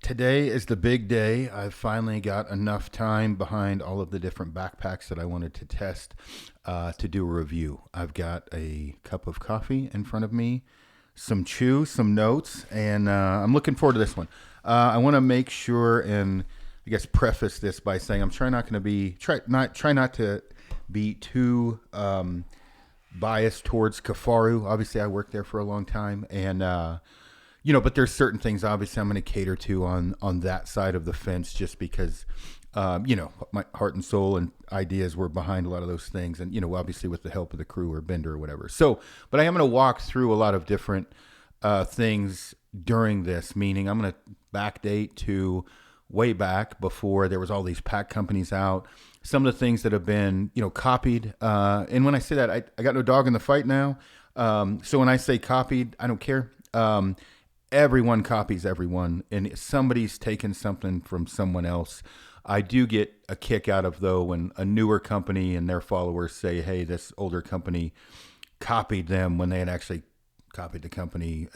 Today is the big day. I've finally got enough time behind all of the different backpacks that I wanted to test to do a review. I've got a cup of coffee in front of me, some chew, some notes, and I'm looking forward to this one. I want to make sure and I guess preface this by saying I'm try not to be too biased towards Kifaru. Obviously, I worked there for a long time, and but there's certain things obviously I'm going to cater to on that side of the fence, just because my heart and soul and ideas were behind a lot of those things, and obviously with the help of the crew or Bender or whatever. So, but I am going to walk through a lot of different things during this, meaning I'm going to backdate to way back before there was all these pack companies out. Some of the things that have been, copied. And when I say that, I got no dog in the fight now. So when I say copied, I don't care. Everyone copies everyone, and somebody's taken something from someone else. I do get a kick out of, though, when a newer company and their followers say, hey, this older company copied them when they had actually copied a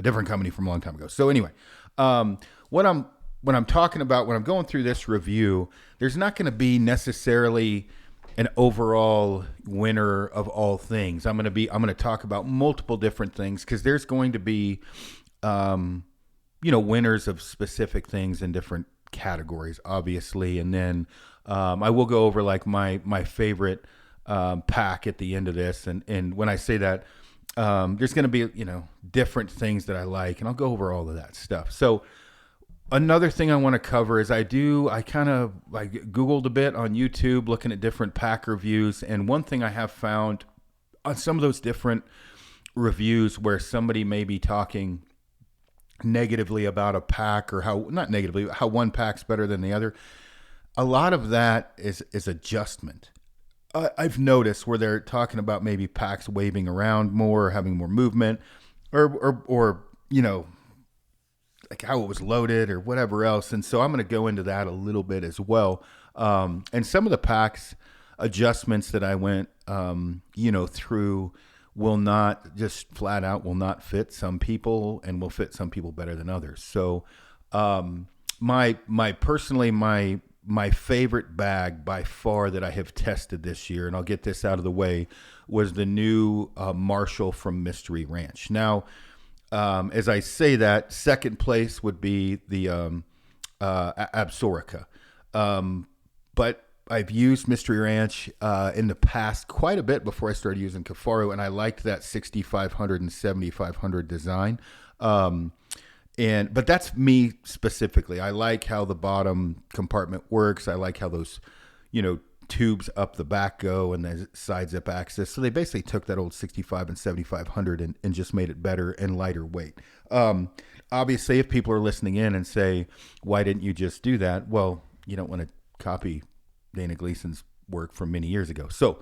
different company from a long time ago. So anyway, when I'm talking about, when I'm going through this review, there's not going to be necessarily an overall winner of all things. I'm going to talk about multiple different things, because there's going to be winners of specific things in different categories, obviously. And then I will go over like my favorite pack at the end of this. And when I say that, there's going to be, different things that I like, and I'll go over all of that stuff. So another thing I want to cover is I kind of like Googled a bit on YouTube, looking at different pack reviews. And one thing I have found on some of those different reviews where somebody may be talking negatively about a pack, or how one pack's better than the other, a lot of that is adjustment. I've noticed where they're talking about maybe packs waving around more, or having more movement, or like how it was loaded or whatever else. And so I'm going to go into that a little bit as well. And some of the packs adjustments that I went through will not just flat out will not fit some people, and will fit some people better than others. So my favorite bag by far that I have tested this year, and I'll get this out of the way, was the new Marshall from Mystery Ranch. Now, as I say that, second place would be the Absorica. But I've used Mystery Ranch in the past quite a bit before I started using Kifaru, and I liked that 6500 and 7500 design. But that's me specifically. I like how the bottom compartment works. I like how those, tubes up the back go, and the side zip access. So they basically took that old 65 and 7500 and just made it better and lighter weight. Obviously, if people are listening in and say, why didn't you just do that? Well, you don't want to copy Dana Gleason's work from many years ago. So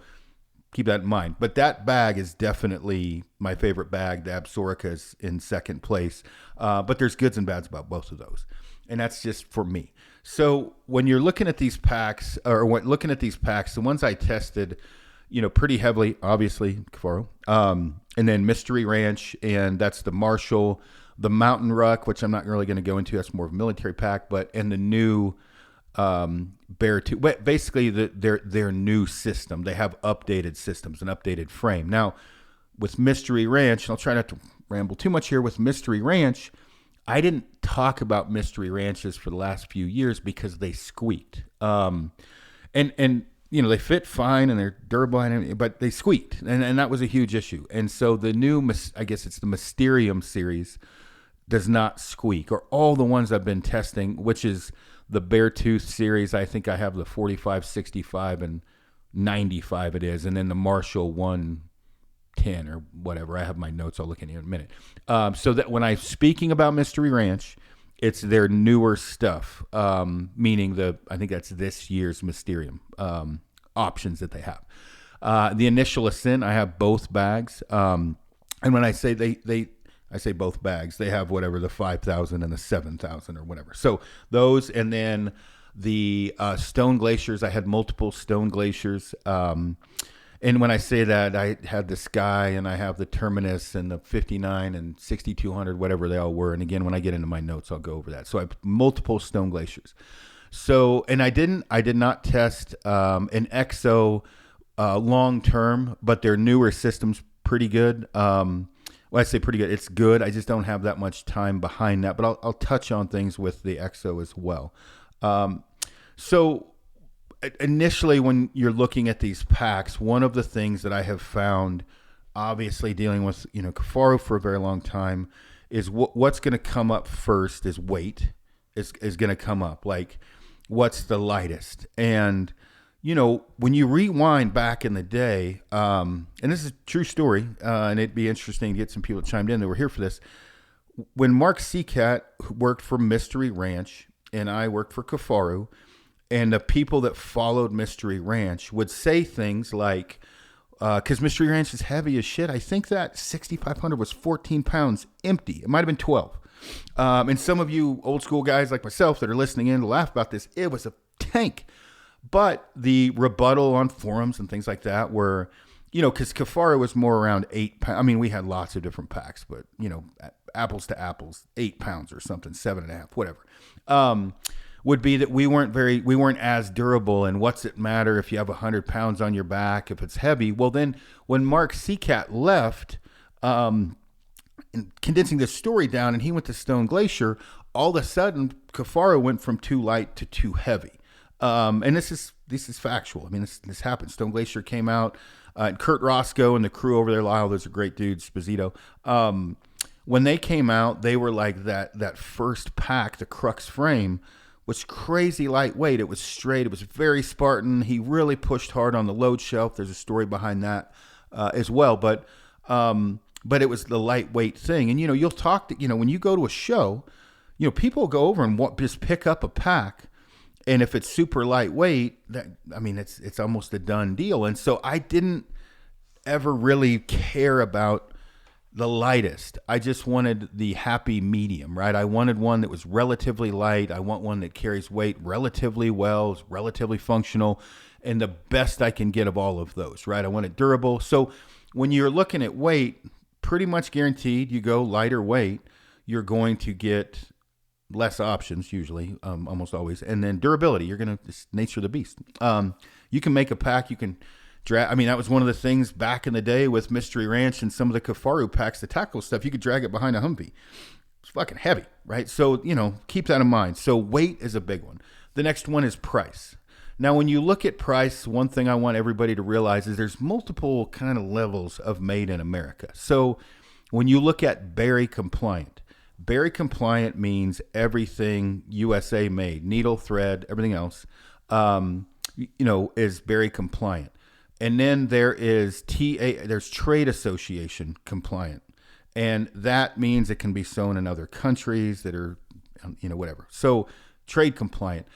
keep that in mind. But that bag is definitely my favorite bag. The Absorica is in second place. But there's goods and bads about both of those. And that's just for me. So when you're looking at these packs, the ones I tested, pretty heavily, obviously, Kifaru, and then Mystery Ranch, and that's the Marshall, the Mountain Ruck, which I'm not really going to go into. That's more of a military pack, and the new Bear 2, basically their new system. They have updated systems, an updated frame. Now, with Mystery Ranch, and I'll try not to ramble too much here, with Mystery Ranch, I didn't talk about Mystery Ranches for the last few years because they squeaked. And they fit fine and they're durable, but they squeaked, and that was a huge issue. And so the new, I guess it's the Mysterium series, does not squeak, or all the ones I've been testing, which is the Beartooth series. I think I have the 45, 65, and 95 it is, and then the Marshall 110 or whatever. I have my notes. I'll look at it in a minute. So that when I'm speaking about Mystery Ranch, it's their newer stuff, meaning I think that's this year's Mysterium options that they have. The initial Ascent, I have both bags. And when I say I say both bags, they have whatever, the 5,000 and the 7,000 or whatever. So those, and then the Stone Glaciers, I had multiple Stone Glaciers. And And when I say that, I had the Sky and I have the Terminus and the 59 and 6200, whatever they all were. And again, when I get into my notes, I'll go over that. So I have multiple Stone Glaciers. So, and I did not test an EXO long term, but their newer system's pretty good. Well, I say pretty good. It's good. I just don't have that much time behind that, but I'll touch on things with the EXO as well. So initially, when you're looking at these packs, one of the things that I have found, obviously dealing with Kifaru for a very long time, is what's going to come up first is weight is going to come up. Like, what's the lightest? And when you rewind back in the day, and this is a true story, and it'd be interesting to get some people chimed in that were here for this. When Mark Seacat worked for Mystery Ranch and I worked for Kifaru, and the people that followed Mystery Ranch would say things like, because Mystery Ranch is heavy as shit. I think that 6,500 was 14 pounds empty. It might have been 12. And some of you old school guys like myself that are listening in to laugh about this, it was a tank. But the rebuttal on forums and things like that were, because Kifaru was more around 8 pounds. I mean, we had lots of different packs, but, apples to apples, 8 pounds or something, 7.5, whatever. Would be that we weren't as durable. And what's it matter if you have 100 pounds on your back, if it's heavy? Well, then when Mark Seacat left, and condensing this story down, and he went to Stone Glacier, all of a sudden Kifaru went from too light to too heavy. And this is factual. I mean, this happened. Stone Glacier came out, and Kurt Roscoe and the crew over there, Lyle, those are great dudes, Spazito. When they came out, they were like that first pack, the Crux frame, was crazy lightweight. It was straight. It was very Spartan. He really pushed hard on the load shelf. There's a story behind that as well. But it was the lightweight thing. And, you'll talk to, when you go to a show, people go over and just pick up a pack. And if it's super lightweight, it's almost a done deal. And so I didn't ever really care about the lightest. I just wanted the happy medium, right? I wanted one that was relatively light. I want one that carries weight relatively well, is relatively functional, and the best I can get of all of those, right? I want it durable. So when you're looking at weight, pretty much guaranteed you go lighter weight, you're going to get less options usually, almost always. And then durability, it's nature of the beast. You can make a pack, you can drag. I mean, that was one of the things back in the day with Mystery Ranch and some of the Kifaru packs, the tackle stuff, you could drag it behind a Humvee. It's fucking heavy, right? So, keep that in mind. So weight is a big one. The next one is price. Now, when you look at price, one thing I want everybody to realize is there's multiple kind of levels of made in America. So when you look at Berry compliant means everything USA made, needle, thread, everything else, is Berry compliant. And then there's Trade Association compliant. And that means it can be sewn in other countries that are, whatever. So trade compliant.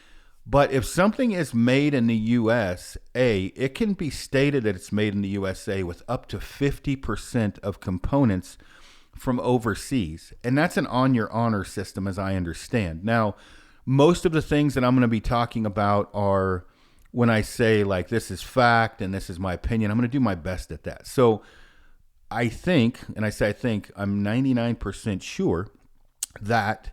But if something is made in the USA, it can be stated that it's made in the USA with up to 50% of components from overseas. And that's an on your honor system, as I understand. Now, most of the things that I'm going to be talking about are, when I say like this is fact and this is my opinion, I'm going to do my best at that. So I think, and I say I think, I'm 99% sure that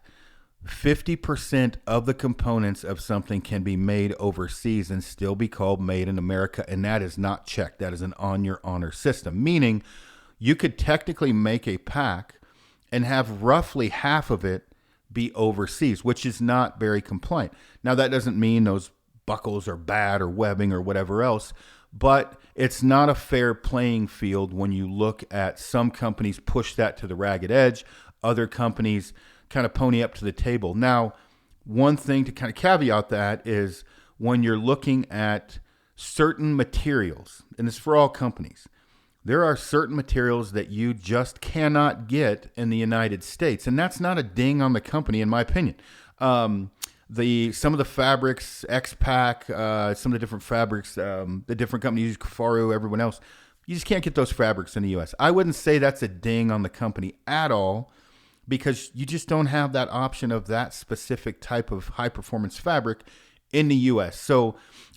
50% of the components of something can be made overseas and still be called made in America. And that is not checked. That is an on your honor system, meaning you could technically make a pack and have roughly half of it be overseas, which is not very compliant. Now, that doesn't mean those buckles are bad or webbing or whatever else, but it's not a fair playing field when you look at some companies push that to the ragged edge, other companies kind of pony up to the table. Now, one thing to kind of caveat that is when you're looking at certain materials, and it's for all companies, there are certain materials that you just cannot get in the United States. And that's not a ding on the company, in my opinion. Some of the fabrics, X-Pack, some of the different fabrics, the different companies use, Kifaru, everyone else, you just can't get those fabrics in the U.S. I wouldn't say that's a ding on the company at all, because you just don't have that option of that specific type of high-performance fabric in the U.S. So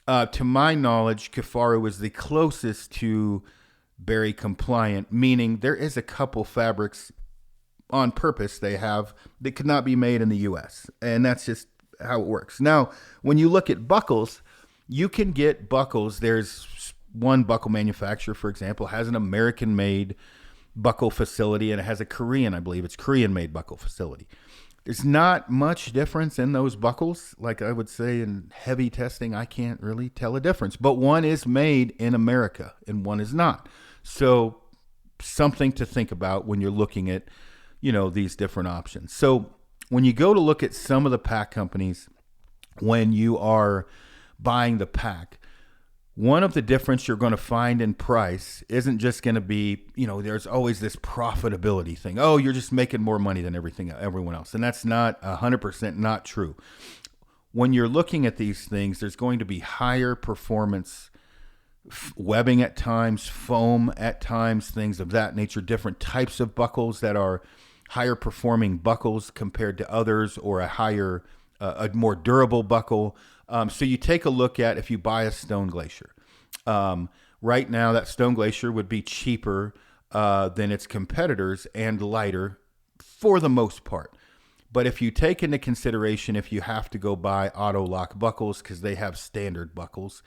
To my knowledge, Kifaru is the closest to berry compliant, meaning there is a couple fabrics on purpose they have that could not be made in the U.S. And that's just how it works. Now, when you look at buckles, you can get buckles. There's one buckle manufacturer, for example, has an American-made buckle facility, and it has a Korean, I believe it's Korean-made buckle facility. There's not much difference in those buckles. Like I would say in heavy testing, I can't really tell a difference. But one is made in America and one is not. So something to think about when you're looking at, these different options. So when you go to look at some of the pack companies, when you are buying the pack, one of the difference you're going to find in price isn't just going to be, there's always this profitability thing. Oh, you're just making more money than everyone else. And that's not 100% not true. When you're looking at these things, there's going to be higher performance webbing at times, foam at times, things of that nature, different types of buckles that are higher performing buckles compared to others, or a more durable buckle. So you take a look at if you buy a Stone Glacier. Right now, that Stone Glacier would be cheaper than its competitors and lighter for the most part. But if you take into consideration if you have to go buy auto lock buckles because they have standard buckles,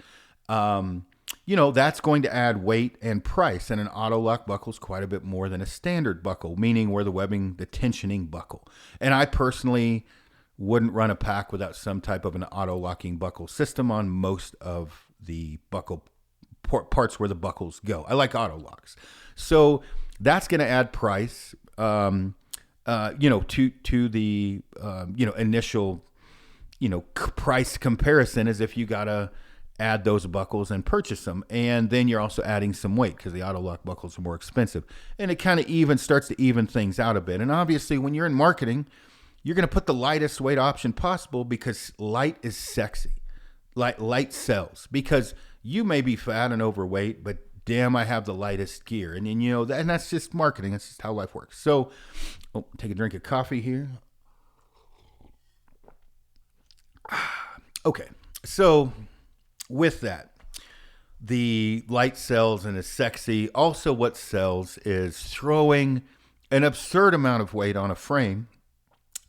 that's going to add weight and price. And an auto lock buckle is quite a bit more than a standard buckle, meaning where the tensioning buckle. And I personally wouldn't run a pack without some type of an auto locking buckle system on most of the buckle parts where the buckles go. I like auto locks. So that's going to add price, to the, initial, price comparison, as if you got to add those buckles and purchase them. And then you're also adding some weight because the auto lock buckles are more expensive. And it kind of starts to even things out a bit. And obviously when you're in marketing, you're going to put the lightest weight option possible because light is sexy. Light sells because you may be fat and overweight, but damn, I have the lightest gear. And then, and that's just marketing. That's just how life works. So take a drink of coffee here. Okay. So with that, the light sells and is sexy. Also what sells is throwing an absurd amount of weight on a frame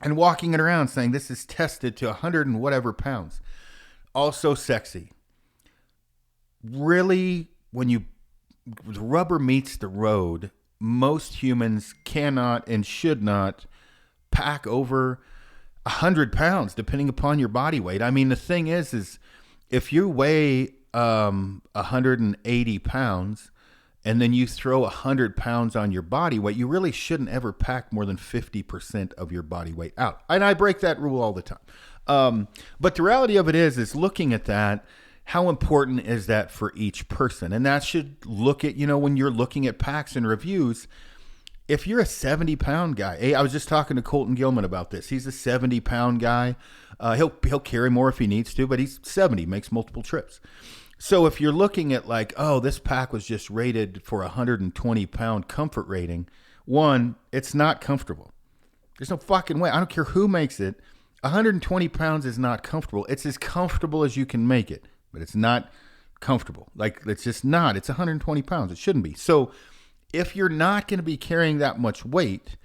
and walking it around saying this is tested to 100 and whatever pounds. Also sexy. Really, when the rubber meets the road, most humans cannot and should not pack over 100 pounds, depending upon your body weight. I mean, the thing is if you weigh 180 pounds and then you throw 100 pounds on your body weight, you really shouldn't ever pack more than 50% of your body weight out. And I break that rule all the time. But the reality of it is looking at that, how important is that for each person? And that should look at, when you're looking at packs and reviews, if you're a 70-pound guy, I was just talking to Colton Gilman about this. He's a 70-pound guy. He'll carry more if he needs to, but he's 70, makes multiple trips. So if you're looking at this pack was just rated for a 120-pound comfort rating, one, it's not comfortable. There's no fucking way. I don't care who makes it. 120 pounds is not comfortable. It's as comfortable as you can make it, but it's not comfortable. It's just not. It's 120 pounds. It shouldn't be. So if you're not going to be carrying that much weight,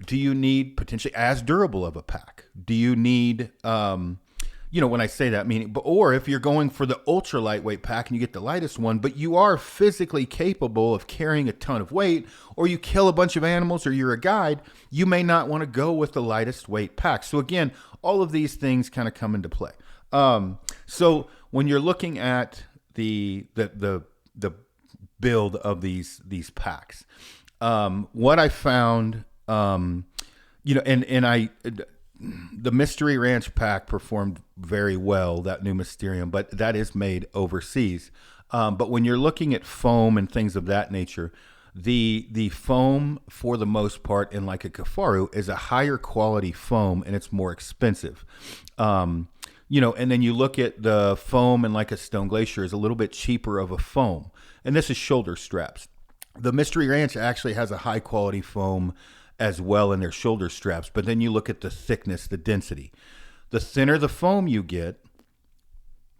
do you need potentially as durable of a pack? Do you need, when I say that, meaning, or if you're going for the ultra lightweight pack and you get the lightest one, but you are physically capable of carrying a ton of weight, or you kill a bunch of animals, or you're a guide, you may not want to go with the lightest weight pack. So again, all of these things kind of come into play. So when you're looking at the build of these packs, what I found, the Mystery Ranch pack performed very well, that new Mysterium, but that is made overseas. But when you're looking at foam and things of that nature, the foam for the most part in like a Kifaru is a higher quality foam and it's more expensive. And then you look at the foam in like a Stone Glacier is a little bit cheaper of a foam. And this is shoulder straps. The Mystery Ranch actually has a high quality foam as well in their shoulder straps. But then you look at the thickness, the density. The thinner the foam you get,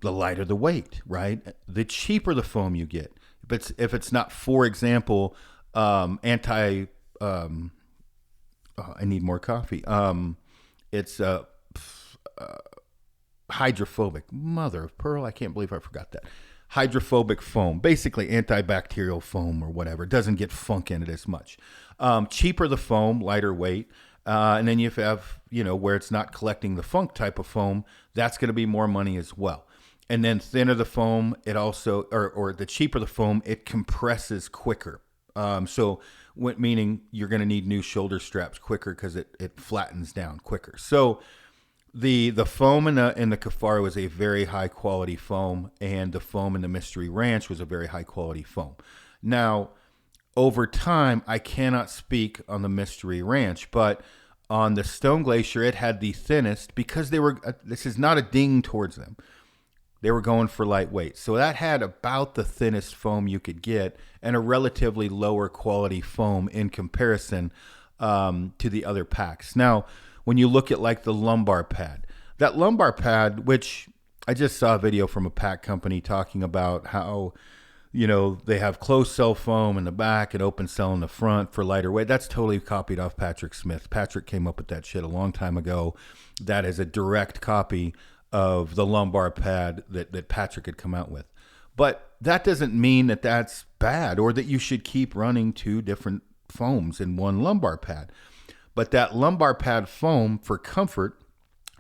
the lighter the weight, right? The cheaper the foam you get. If it's not, for example, anti, I need more coffee. It's hydrophobic. Mother of pearl, I can't believe I forgot that. Hydrophobic foam, basically antibacterial foam or whatever. It doesn't get funk in it as much. Cheaper the foam, lighter weight. And then you have, where it's not collecting the funk type of foam, that's going to be more money as well. And then thinner the foam, it also, or the cheaper the foam, it compresses quicker. Meaning you're going to need new shoulder straps quicker because it flattens down quicker. So the foam in the Kifaru is a very high quality foam, and the foam in the Mystery Ranch was a very high quality foam. Now, over time, I cannot speak on the Mystery Ranch, but on the Stone Glacier, it had the thinnest because they were, this is not a ding towards them. They were going for lightweight. So that had about the thinnest foam you could get and a relatively lower quality foam in comparison to the other packs. Now, when you look at like the lumbar pad, that lumbar pad, which I just saw a video from a pack company talking about how, they have closed cell foam in the back and open cell in the front for lighter weight. That's totally copied off Patrick Smith. Patrick came up with that shit a long time ago. That is a direct copy of the lumbar pad that Patrick had come out with. But that doesn't mean that that's bad or that you should keep running two different foams in one lumbar pad. But that lumbar pad foam for comfort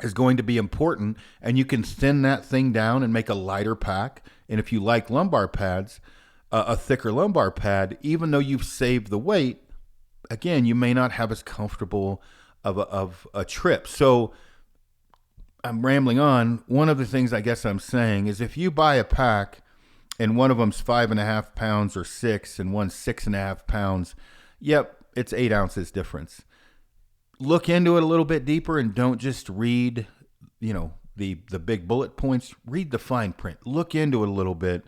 is going to be important, and you can thin that thing down and make a lighter pack. And if you like lumbar pads, a thicker lumbar pad, even though you've saved the weight, again, you may not have as comfortable of a trip. So I'm rambling on. One of the things I guess I'm saying is if you buy a pack and one of them's 5.5 pounds or 6 and one's 6.5 pounds, yep, it's 8 ounces difference. Look into it a little bit deeper and don't just read, the big bullet points. Read the fine print. Look into it a little bit.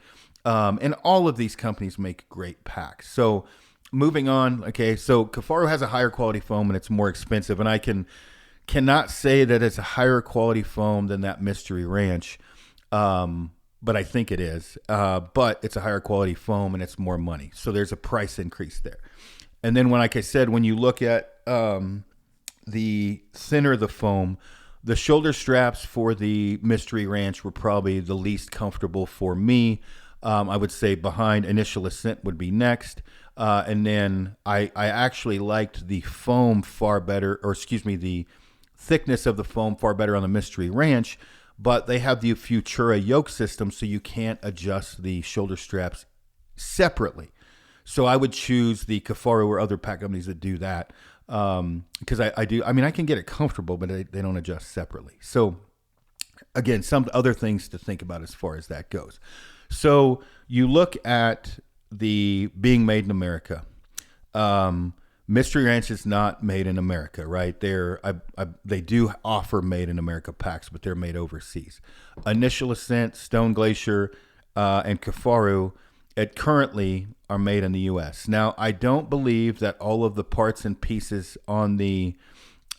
And all of these companies make great packs. So moving on. Okay. So Kifaru has a higher quality foam and it's more expensive. And I cannot say that it's a higher quality foam than that Mystery Ranch. But I think it is. But it's a higher quality foam and it's more money. So there's a price increase there. And then like I said, when you look at, the thinner the foam, the shoulder straps for the Mystery Ranch were probably the least comfortable for me. I would say behind Initial Ascent would be next. And then I actually liked the foam far better, the thickness of the foam far better on the Mystery Ranch, but they have the Futura yoke system, so you can't adjust the shoulder straps separately. So I would choose the Kifaru or other pack companies that do that. Because I can get it comfortable, but they don't adjust separately. So again, some other things to think about as far as that goes. So you look at the being made in America. Mystery Ranch is not made in America, right? They do offer made in America packs, but they're made overseas. Initial Ascent, Stone Glacier, and Kifaru currently are made in the U.S. Now, I don't believe that all of the parts and pieces on the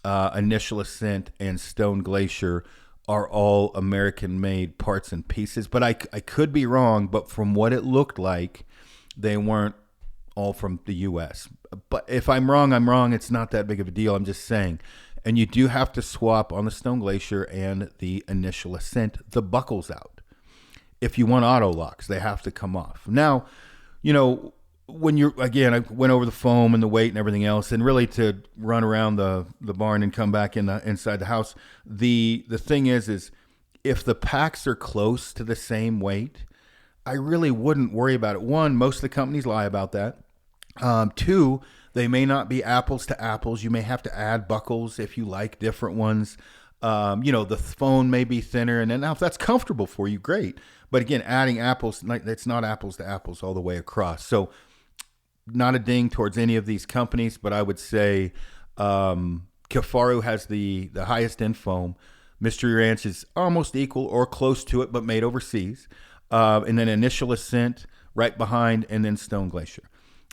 Initial Ascent and Stone Glacier are all American-made parts and pieces, but I could be wrong, but from what it looked like, they weren't all from the U.S. But if I'm wrong, I'm wrong. It's not that big of a deal. I'm just saying. And you do have to swap on the Stone Glacier and the Initial Ascent the buckles out. If you want auto locks, they have to come off. Now, when I went over the foam and the weight and everything else, and really to run around the barn and come back inside the house. The thing is if the packs are close to the same weight, I really wouldn't worry about it. One, most of the companies lie about that. Two, they may not be apples to apples. You may have to add buckles if you like different ones. The phone may be thinner, and then now if that's comfortable for you, great. But again, adding apples, it's not apples to apples all the way across. So not a ding towards any of these companies, but I would say Kifaru has the highest end foam. Mystery Ranch is almost equal or close to it, but made overseas. And then Initial Ascent right behind, and then Stone Glacier.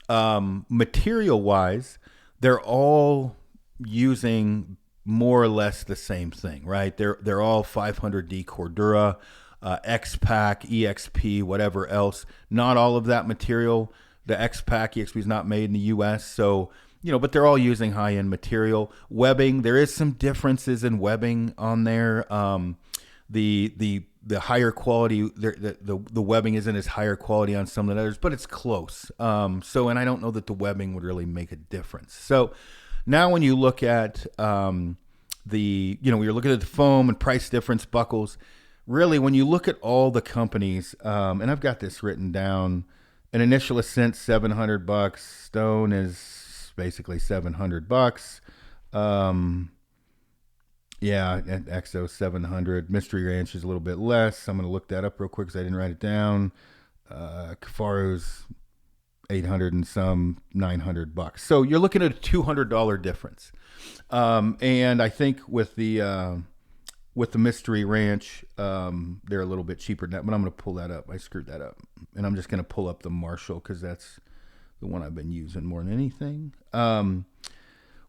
Material-wise, they're all using more or less the same thing, right? They're all 500D Cordura. X Pack, EXP, whatever else. Not all of that material. The X Pack, EXP is not made in the U.S. So, but they're all using high-end material. Webbing, there is some differences in webbing on there. The higher quality, the webbing isn't as higher quality on some of the others, but it's close. And I don't know that the webbing would really make a difference. So now when you look at when you're looking at the foam and price difference buckles, really when you look at all the companies, and I've got this written down, an initial Ascent $700, Stone is basically $700. Yeah, at Ep.027 700. Mystery Ranch is a little bit less. I'm going to look that up real quick because I didn't write it down. Kifaru's 800 and some, $900. So you're looking at a $200 difference. And I think with the Mystery Ranch, they're a little bit cheaper than that, but I'm going to pull that up. I screwed that up. And I'm just going to pull up the Marshall because that's the one I've been using more than anything.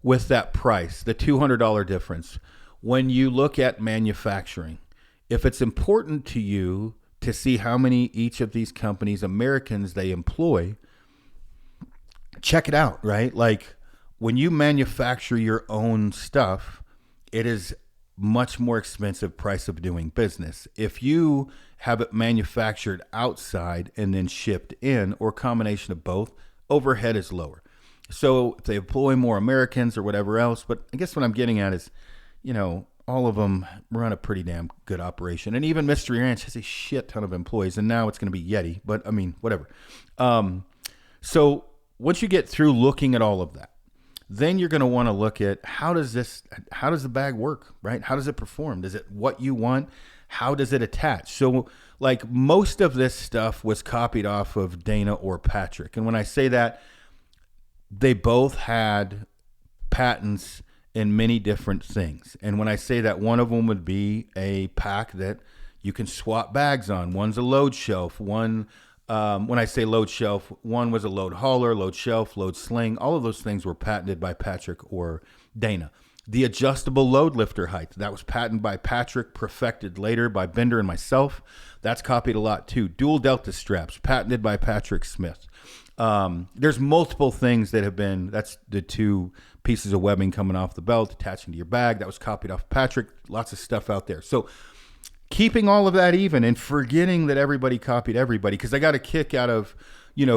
With that price, the $200 difference, when you look at manufacturing, if it's important to you to see how many each of these companies, Americans, they employ, check it out, right? Like when you manufacture your own stuff, it is much more expensive price of doing business. If you have it manufactured outside and then shipped in, or a combination of both, overhead is lower. So if they employ more Americans or whatever else, but I guess what I'm getting at is, all of them run a pretty damn good operation. And even Mystery Ranch has a shit ton of employees, and now it's going to be Yeti, but I mean, whatever. So once you get through looking at all of that, then you're going to want to look at how does the bag work, right? How does it perform? Is it what you want? How does it attach? So like most of this stuff was copied off of Dana or Patrick. And when I say that, they both had patents in many different things. And when I say that, one of them would be a pack that you can swap bags on. One's a load shelf. One, when I say load shelf, one was a load hauler, load shelf, load sling. All of those things were patented by Patrick or Dana. The adjustable load lifter height, that was patented by Patrick, perfected later by Bender and myself. That's copied a lot too. Dual delta straps, patented by Patrick Smith. There's multiple things that have been, that's the two pieces of webbing coming off the belt, attaching to your bag. That was copied off Patrick. Lots of stuff out there. So keeping all of that even and forgetting that everybody copied everybody, because I got a kick out of,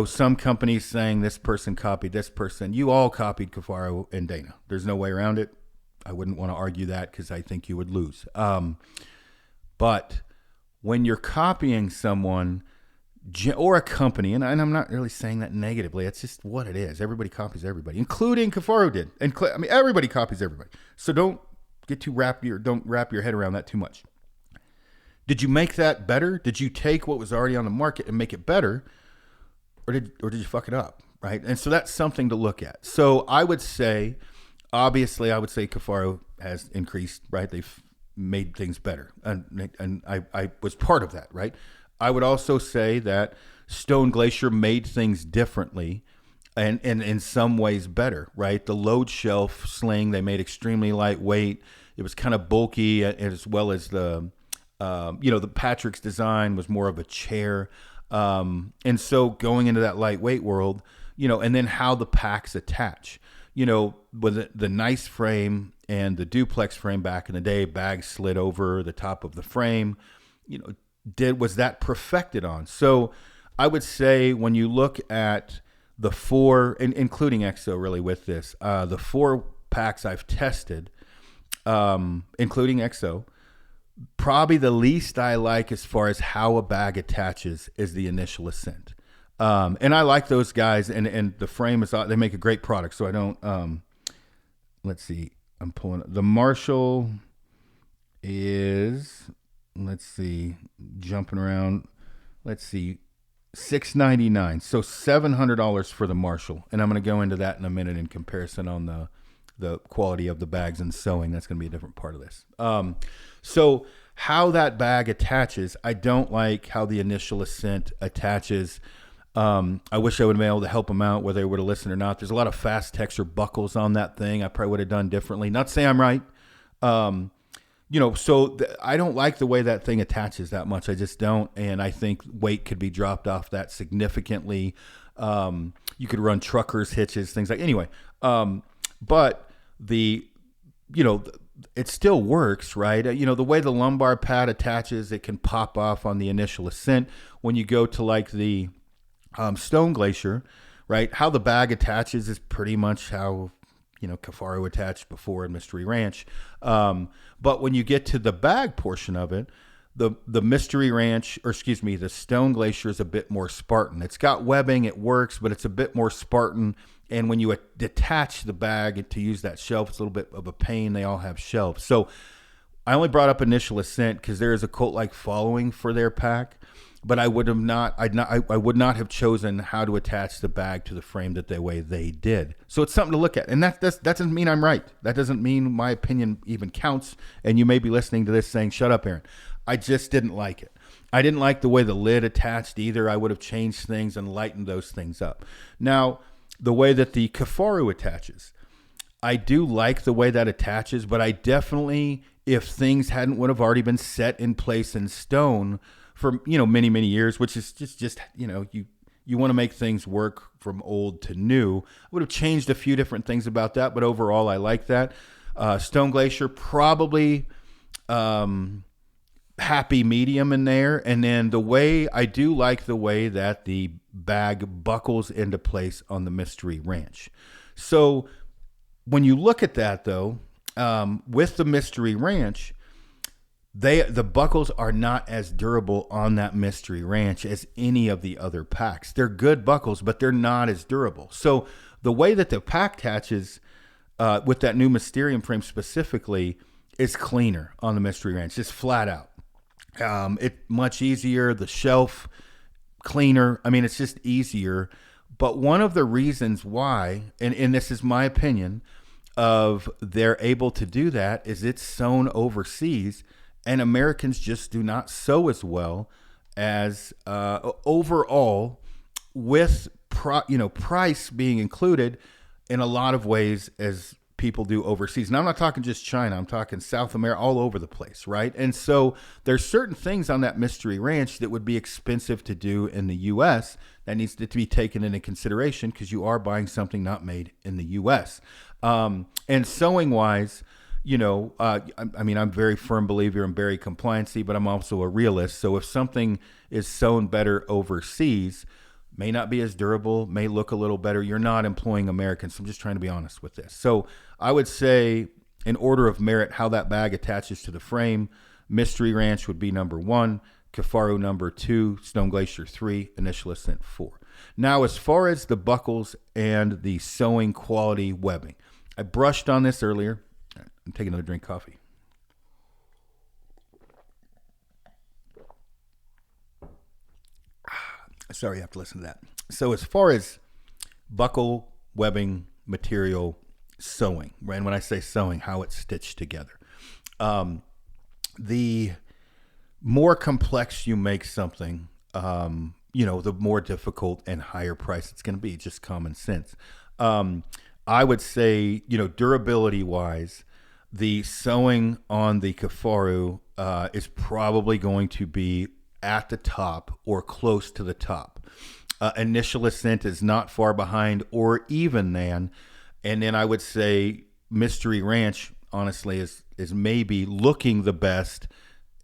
some companies saying this person copied this person. You all copied Kifaru and Dana. There's no way around it. I wouldn't want to argue that because I think you would lose. But when you're copying someone or a company, and I'm not really saying that negatively, it's just what it is. Everybody copies everybody, including Kifaru did. And everybody copies everybody. So don't wrap your head around that too much. Did you make that better? Did you take what was already on the market and make it better? Or did you fuck it up? Right? And so that's something to look at. So I would say Kifaru has increased, right? They've made things better. And I was part of that, right? I would also say that Stone Glacier made things differently and in some ways better, right? The load shelf sling, they made extremely lightweight. It was kind of bulky, as well as the Patrick's design was more of a chair. And so going into that lightweight world, and then how the packs attach, with the nice frame and the duplex frame back in the day, bags slid over the top of the frame, was that perfected on? So I would say when you look at the four, including EXO really with this, the 4 packs I've tested, including EXO, probably the least I like as far as how a bag attaches is the initial Ascent. And I like those guys, and the frame is, they make a great product. So I don't, let's see, I'm pulling, the Marshall is, let's see, jumping around, let's see, $699. So $700 for the Marshall. And I'm going to go into that in a minute in comparison on the quality of the bags and sewing. That's going to be a different part of this. So how that bag attaches, I don't like how the initial Ascent attaches. I wish I would have been able to help them out, whether they would have listened or not. There's a lot of fast texture buckles on that thing. I probably would have done differently. Not to say I'm right. I don't like the way that thing attaches that much. I just don't. And I think weight could be dropped off that significantly. You could run truckers, hitches, things like, anyway. But it still works, right? The way the lumbar pad attaches, it can pop off on the initial ascent. When you go to like the Stone Glacier, right? How the bag attaches is pretty much how Kifaru attached before in Mystery Ranch. But when you get to the bag portion of it, the Mystery Ranch, the Stone Glacier is a bit more Spartan. It's got webbing, it works, but it's a bit more Spartan. And when you detach the bag to use that shelf, it's a little bit of a pain. They all have shelves. So I only brought up Initial Ascent because there is a cult-like following for their pack. But I would not have chosen how to attach the bag to the frame the way they did. So it's something to look at. And that doesn't mean I'm right. That doesn't mean my opinion even counts. And you may be listening to this saying, shut up, Aaron. I just didn't like it. I didn't like the way the lid attached either. I would have changed things and lightened those things up. Now, the way that the Kifaru attaches, I do like the way that attaches, but I definitely, if things would have already been set in place in stone for many, many years, which is just you want to make things work from old to new. I would have changed a few different things about that, but overall I like that. Stone Glacier, probably happy medium in there. And then I do like the way that the bag buckles into place on the Mystery Ranch. So when you look at that though, with the Mystery Ranch, the buckles are not as durable on that Mystery Ranch as any of the other packs. They're good buckles, but they're not as durable. So the way that the pack attaches with that new Mysterium frame specifically is cleaner on the Mystery Ranch, just flat out. It's much easier. The shelf cleaner. I mean, it's just easier. But one of the reasons why, and this is my opinion, of they're able to do that is it's sewn overseas. And Americans just do not sew as well as overall, with price being included in a lot of ways as people do overseas. Now, I'm not talking just China. I'm talking South America, all over the place, right? And so there's certain things on that Mystery Ranch that would be expensive to do in the U.S. that needs to be taken into consideration because you are buying something not made in the U.S. And sewing-wise, I'm a very firm believer in Berry compliancy, but I'm also a realist. So if something is sewn better overseas, may not be as durable, may look a little better, you're not employing Americans. So I'm just trying to be honest with this. So I would say, in order of merit, how that bag attaches to the frame, Mystery Ranch would be number 1, Kifaru number 2, Stone Glacier 3, Initial Ascent 4. Now, as far as the buckles and the sewing quality webbing, I brushed on this earlier. I'm taking another drink of coffee. Sorry, you have to listen to that. So as far as buckle, webbing, material, sewing, right? And when I say sewing, how it's stitched together. The more complex you make something, the more difficult and higher price it's going to be. Just common sense. I would say, durability-wise, the sewing on the Kifaru is probably going to be at the top or close to the top. Initial Ascent is not far behind or even than. And then I would say Mystery Ranch, honestly, is maybe looking the best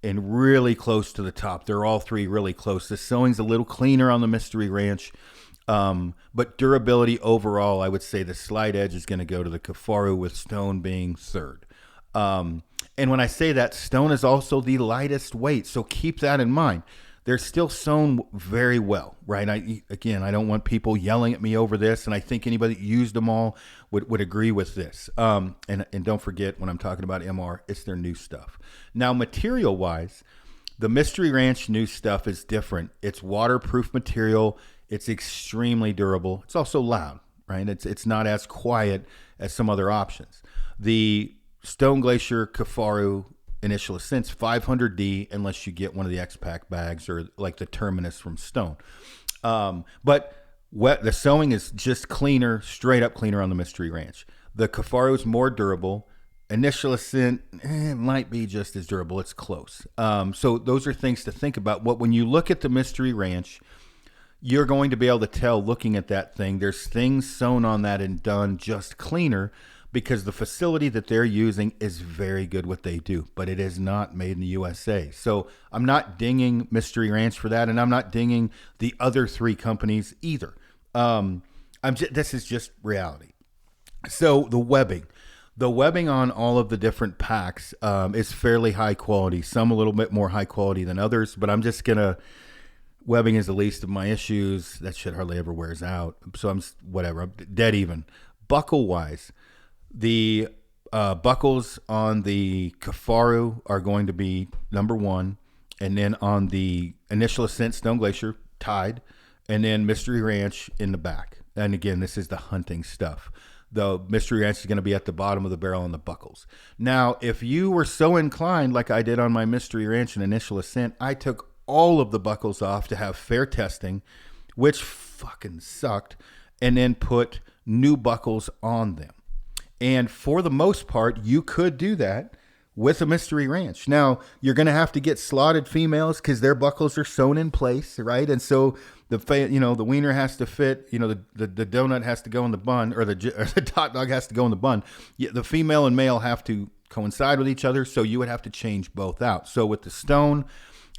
and really close to the top. They're all three really close. The sewing's a little cleaner on the Mystery Ranch. But durability overall, I would say the slight edge is going to go to the Kifaru, with stone being third. And when I say that, stone is also the lightest weight, so keep that in mind. They're still sewn very well, right? I don't want people yelling at me over this, and I think anybody that used them all would agree with this. And don't forget, when I'm talking about MR, it's their new stuff. Now, material-wise, the Mystery Ranch new stuff is different. It's waterproof material. It's extremely durable. It's also loud, right? It's not as quiet as some other options. The Stone Glacier Kifaru Initial Ascent's 500D, unless you get one of the X-Pack bags or like the Terminus from Stone. But the sewing is just cleaner, straight up cleaner on the Mystery Ranch. The Kifaru is more durable. Initial Ascent might be just as durable. It's close. So those are things to think about. When you look at the Mystery Ranch, you're going to be able to tell looking at that thing. There's things sewn on that and done just cleaner because the facility that they're using is very good what they do, but it is not made in the USA. So I'm not dinging Mystery Ranch for that, and I'm not dinging the other three companies either. This is just reality. So the webbing on all of the different packs is fairly high quality. Some a little bit more high quality than others, but I'm just gonna. Webbing is the least of my issues. That shit hardly ever wears out. So I'm dead even. Buckle wise, the buckles on the Kifaru are going to be number one, and then on the Initial Ascent Stone Glacier tied, and then Mystery Ranch in the back. And again, this is the hunting stuff. The Mystery Ranch is going to be at the bottom of the barrel on the buckles. Now, if you were so inclined, like I did on my Mystery Ranch and Initial Ascent, I took all of the buckles off to have fair testing, which fucking sucked, and then put new buckles on them. And for the most part, you could do that with a Mystery Ranch. Now, you're going to have to get slotted females because their buckles are sewn in place, right? And so the wiener has to fit, the donut has to go in the bun, or the hot dog has to go in the bun. The female and male have to coincide with each other, so you would have to change both out. So with the Stone,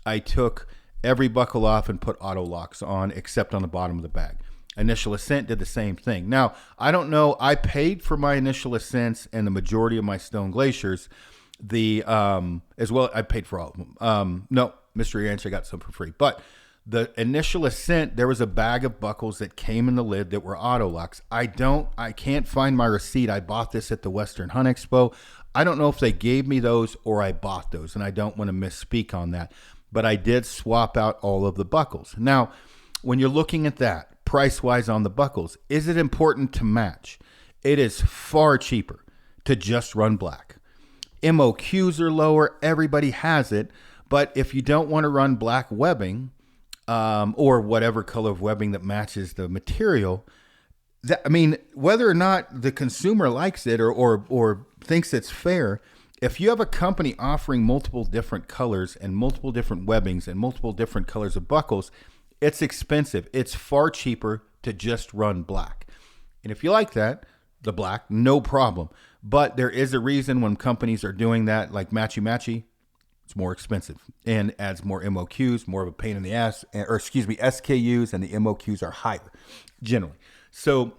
I took every buckle off and put auto locks on, except on the bottom of the bag. Initial Ascent did the same thing. Now, I don't know. I paid for my Initial Ascents and the majority of my Stone Glaciers. As well, I paid for all of them. No, Mystery Ranch, I got some for free. But the Initial Ascent, there was a bag of buckles that came in the lid that were auto locks. I can't find my receipt. I bought this at the Western Hunt Expo. I don't know if they gave me those or I bought those, and I don't want to misspeak on that. But I did swap out all of the buckles. Now, when you're looking at that, price-wise on the buckles, is it important to match? It is far cheaper to just run black. MOQs are lower. Everybody has it. But if you don't want to run black webbing or whatever color of webbing that matches the material, whether or not the consumer likes it or thinks it's fair, if you have a company offering multiple different colors and multiple different webbings and multiple different colors of buckles, it's expensive. It's far cheaper to just run black. And if you like that, the black, no problem. But there is a reason when companies are doing that, like matchy-matchy, it's more expensive and adds more MOQs, more of a pain in the ass, SKUs, and the MOQs are higher generally. So,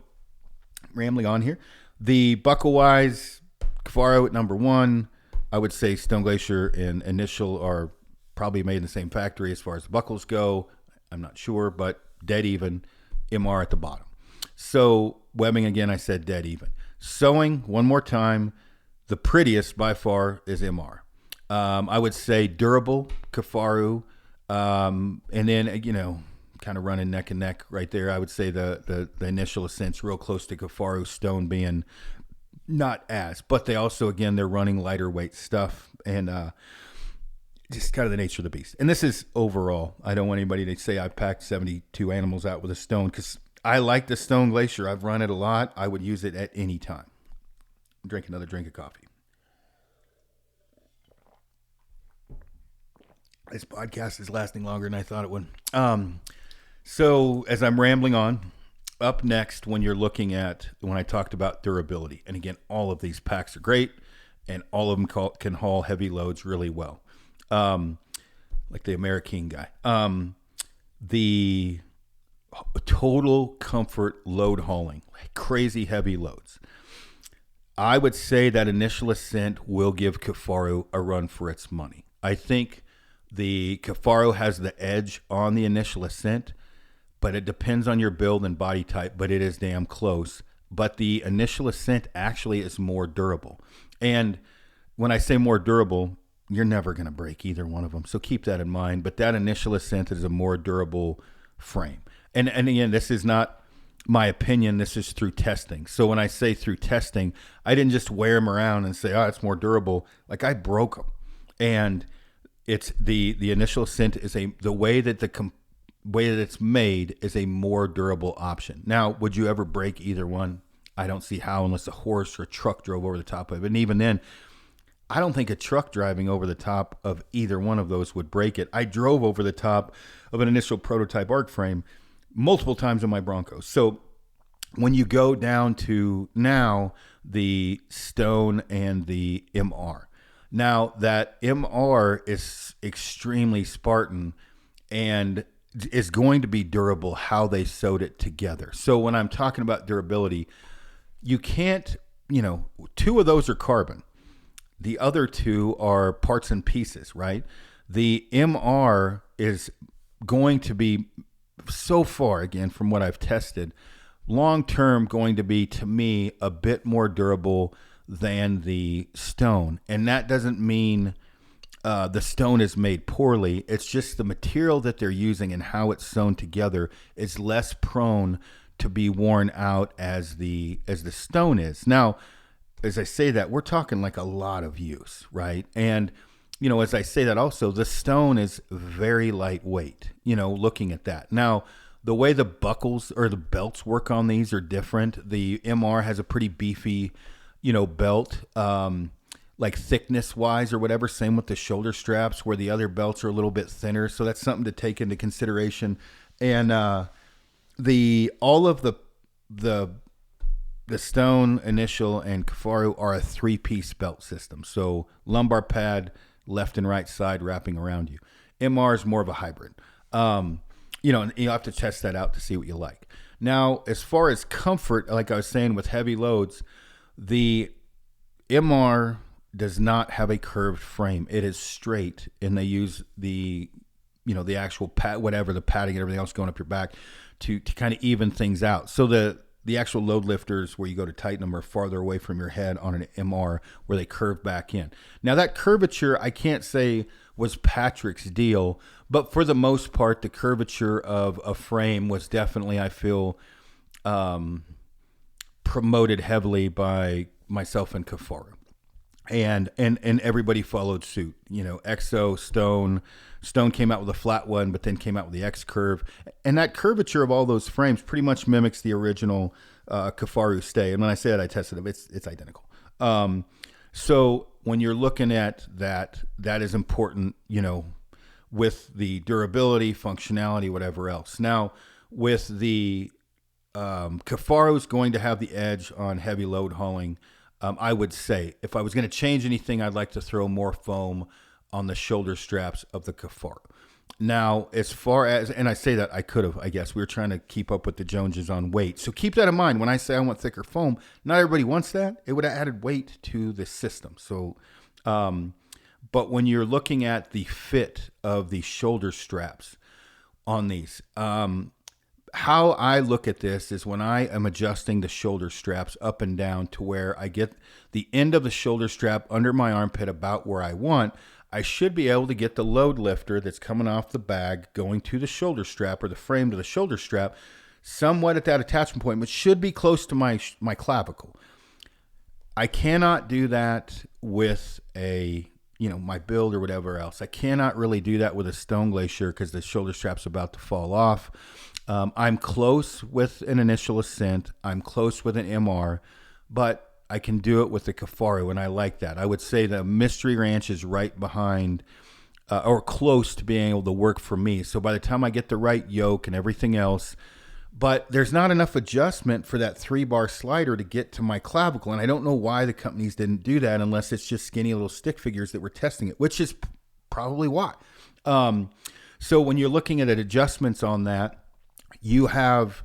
rambling on here. The buckle-wise, Kifaru at number one. I would say Stone Glacier and Initial are probably made in the same factory as far as the buckles go. I'm not sure, but dead even. MR at the bottom. So webbing, again, I said dead even. Sewing, one more time, the prettiest by far is MR. I would say durable, Kifaru, and then, kind of running neck and neck right there. I would say the Initial Ascent's real close to Kifaru, Stone being not as, but they also, again, they're running lighter weight stuff and just kind of the nature of the beast. And this is overall. I don't want anybody to say I packed 72 animals out with a Stone because I like the Stone Glacier. I've run it a lot. I would use it at any time. Drink another drink of coffee. This podcast is lasting longer than I thought it would. So as I'm rambling on, up next, when I talked about durability, and again, all of these packs are great, and all of them can haul heavy loads really well. Like the American guy. The total comfort load hauling, like crazy heavy loads. I would say that Initial Ascent will give Kifaru a run for its money. I think the Kifaru has the edge on the Initial Ascent, but it depends on your build and body type, but it is damn close. But the Initial Ascent actually is more durable. And when I say more durable, you're never going to break either one of them. So keep that in mind. But that Initial Ascent is a more durable frame. And again, this is not my opinion. This is through testing. So when I say through testing, I didn't just wear them around and say, it's more durable. Like I broke them. And it's the Initial Ascent is the way that it's made is a more durable option. Now, would you ever break either one? I don't see how, unless a horse or a truck drove over the top of it. And even then, I don't think a truck driving over the top of either one of those would break it. I drove over the top of an initial prototype arc frame multiple times in my Broncos. So when you go down to now the Stone and the MR, now that MR is extremely Spartan and is going to be durable how they sewed it together. So when I'm talking about durability, you can't, two of those are carbon. The other two are parts and pieces, right? The MR is going to be, so far, again, from what I've tested, long-term going to be, to me, a bit more durable than the Stone. And that doesn't mean the Stone is made poorly. It's just the material that they're using and how it's sewn together is less prone to be worn out as the Stone is. Now, as I say that, we're talking like a lot of use, right? And, as I say that also, the Stone is very lightweight, looking at that. Now, the way the buckles or the belts work on these are different. The MR has a pretty beefy, belt, like thickness wise or whatever. Same with the shoulder straps, where the other belts are a little bit thinner. So that's something to take into consideration. And all of the Stone, Initial, and Kifaru are a 3-piece belt system. So lumbar pad, left and right side wrapping around you. MR is more of a hybrid. And you have to test that out to see what you like. Now, as far as comfort, like I was saying with heavy loads, the MR does not have a curved frame. It is straight, and they use the actual pad, whatever, the padding and everything else going up your back to kind of even things out. So the actual load lifters where you go to tighten them are farther away from your head on an MR, where they curve back in. Now, that curvature, I can't say was Patrick's deal, but for the most part, the curvature of a frame was definitely, I feel, promoted heavily by myself and Kifaru. And everybody followed suit. Exo, Stone came out with a flat one, but then came out with the X curve. And that curvature of all those frames pretty much mimics the original Kifaru stay. And when I say that, I tested it, it's identical. So when you're looking at that, that is important, with the durability, functionality, whatever else. Now, with the Kifaru is going to have the edge on heavy load hauling. I would say if I was going to change anything, I'd like to throw more foam on the shoulder straps of the Kifaru. Now, as far as, and I say that I could have, I guess we were trying to keep up with the Joneses on weight. So keep that in mind. When I say I want thicker foam, not everybody wants that. It would have added weight to the system. So, but when you're looking at the fit of the shoulder straps on these, how I look at this is when I am adjusting the shoulder straps up and down to where I get the end of the shoulder strap under my armpit about where I want, I should be able to get the load lifter that's coming off the bag going to the shoulder strap or the frame to the shoulder strap somewhat at that attachment point, which should be close to my clavicle. I cannot do that with my build or whatever else. I cannot really do that with a Stone Glacier because the shoulder strap's about to fall off. I'm close with an Initial Ascent. I'm close with an MR, but I can do it with the Kifaru, and I like that. I would say the Mystery Ranch is right behind or close to being able to work for me. So by the time I get the right yoke and everything else, but there's not enough adjustment for that 3-bar slider to get to my clavicle, and I don't know why the companies didn't do that unless it's just skinny little stick figures that were testing it, which is probably why. So when you're looking at adjustments on that, you have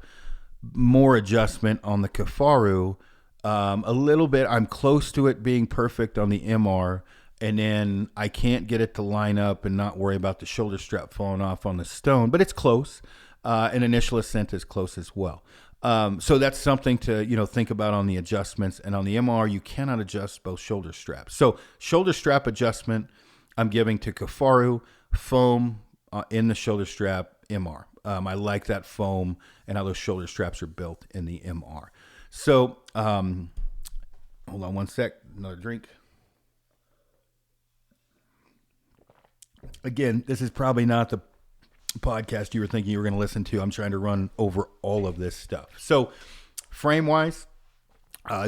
more adjustment on the Kifaru. A little bit, I'm close to it being perfect on the MR, and then I can't get it to line up and not worry about the shoulder strap falling off on the Stone, but it's close. And Initial Ascent is close as well. So that's something to think about on the adjustments. And on the MR, you cannot adjust both shoulder straps. So shoulder strap adjustment, I'm giving to Kifaru, foam in the shoulder strap, MR. I like that foam and how those shoulder straps are built in the MR. So, hold on one sec, another drink. Again, this is probably not the podcast you were thinking you were going to listen to. I'm trying to run over all of this stuff. So, frame-wise,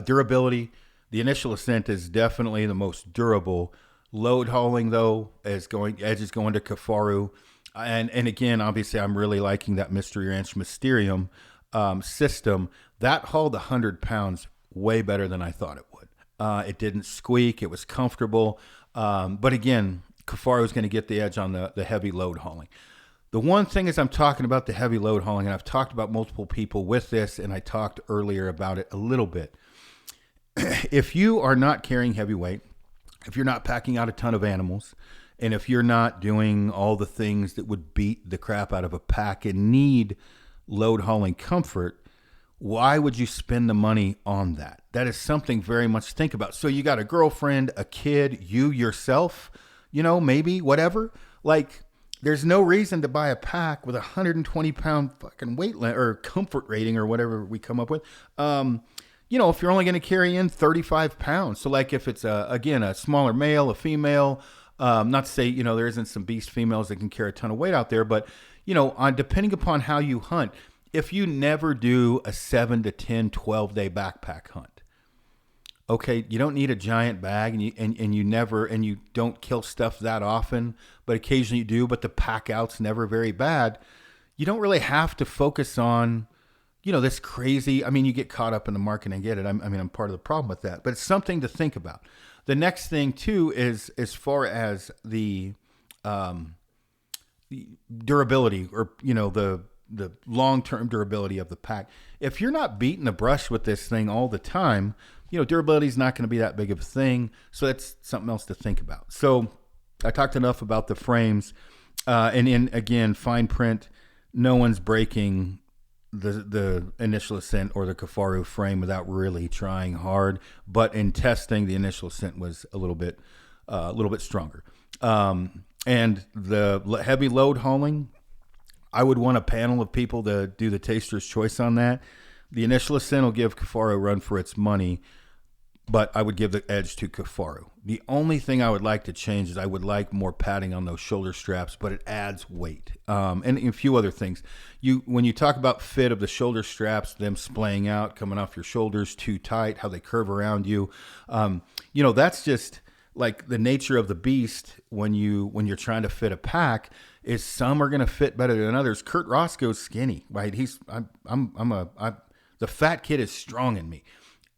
Durability, the initial Ascent is definitely the most durable. Load hauling, though, Edge is going to Kifaru. And again, obviously, I'm really liking that Mystery Ranch Mysterium system. That hauled 100 pounds way better than I thought it would. It didn't squeak. It was comfortable. But again, Kifaru is going to get the edge on the heavy load hauling. The one thing is I'm talking about the heavy load hauling, and I've talked about multiple people with this, and I talked earlier about it a little bit. If you are not carrying heavy weight, if you're not packing out a ton of animals, and if you're not doing all the things that would beat the crap out of a pack and need load hauling comfort, why would you spend the money on that? That is something very much to think about. So you got a girlfriend, a kid, you yourself, maybe whatever. Like, there's no reason to buy a pack with a 120 pound fucking weight or comfort rating or whatever we come up with. If you're only going to carry in 35 pounds. So like if it's a smaller male, a female, not to say, there isn't some beast females that can carry a ton of weight out there, but depending upon how you hunt, if you never do a 7 to 10, 12-day backpack hunt, okay, you don't need a giant bag, and you don't kill stuff that often, but occasionally you do, but the pack out's never very bad. You don't really have to focus on, this crazy, you get caught up in the market and get it. I'm part of the problem with that, but it's something to think about. The next thing too is as far as the durability, or, the long-term durability of the pack. If you're not beating the brush with this thing all the time, durability is not going to be that big of a thing. So that's something else to think about. So I talked enough about the frames, and in, again, fine print, no one's breaking the initial Ascent or the Kifaru frame without really trying hard. But in testing, the initial Ascent was a little bit stronger. And the heavy load hauling, I would want a panel of people to do the taster's choice on that. The initial Ascent will give Kifaru a run for its money, but I would give the edge to Kifaru. The only thing I would like to change is I would like more padding on those shoulder straps, but it adds weight. And a few other things. When you talk about fit of the shoulder straps, them splaying out, coming off your shoulders too tight, how they curve around you, that's just like the nature of the beast when you're trying to fit a pack. Is some are going to fit better than others. Kurt Roscoe's skinny, right? The fat kid is strong in me.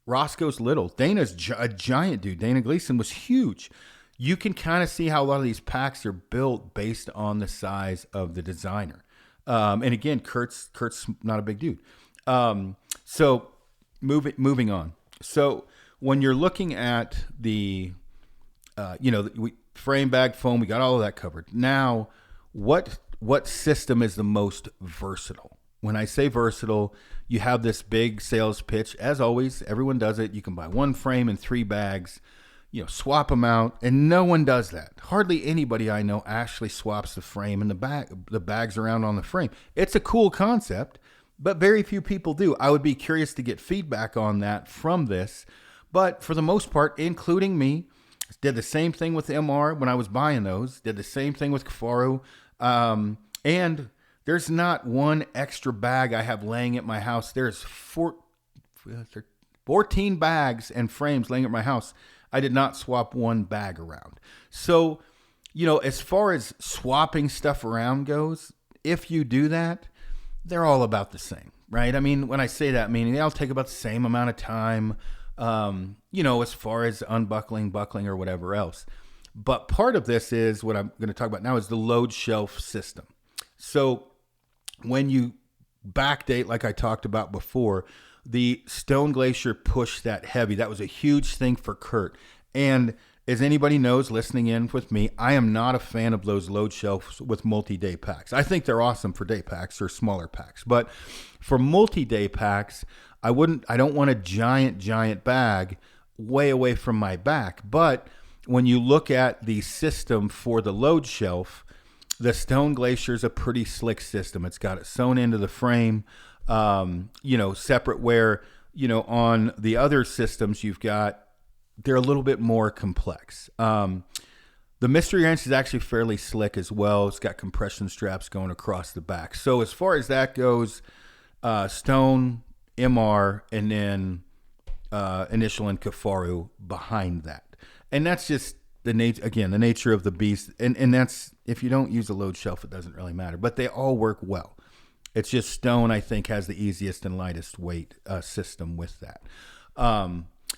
Roscoe's little. Dana's a giant dude. Dana Gleason was huge. You can kind of see how a lot of these packs are built based on the size of the designer. And again, Kurt's not a big dude. So moving on. So when you're looking at the, frame, bag, foam, we got all of that covered. Now, what system is the most versatile? When I say versatile, you have this big sales pitch. As always, everyone does it. You can buy one frame and 3 bags, swap them out, and no one does that. Hardly anybody I know actually swaps the frame and the bags around on the frame. It's a cool concept, but very few people do. I would be curious to get feedback on that from this, but for the most part, including me, did the same thing with MR when I was buying those, did the same thing with Kifaru, and there's not one extra bag I have laying at my house. There's 14 bags and frames laying at my house. I did not swap one bag around. So, as far as swapping stuff around goes, if you do that, they're all about the same, right? When I say that, meaning they all take about the same amount of time, as far as unbuckling, buckling, or whatever else. But part of this is what I'm going to talk about now is the load shelf system. So when you backdate, like I talked about before, the Stone Glacier pushed that heavy. That was a huge thing for Kurt. And as anybody knows listening in with me, I am not a fan of those load shelves with multi-day packs. I think they're awesome for day packs or smaller packs. But for multi-day packs, I don't want a giant bag way away from my back. But when you look at the system for the load shelf, the Stone Glacier is a pretty slick system. It's got it sewn into the frame, separate where, on the other systems they're a little bit more complex. The Mystery Ranch is actually fairly slick as well. It's got compression straps going across the back. So as far as that goes, Stone, MR, and then Initial and Kifaru behind that. And that's just the nature of the beast. And that's, if you don't use a load shelf, it doesn't really matter. But they all work well. It's just Stone, I think, has the easiest and lightest weight system with that.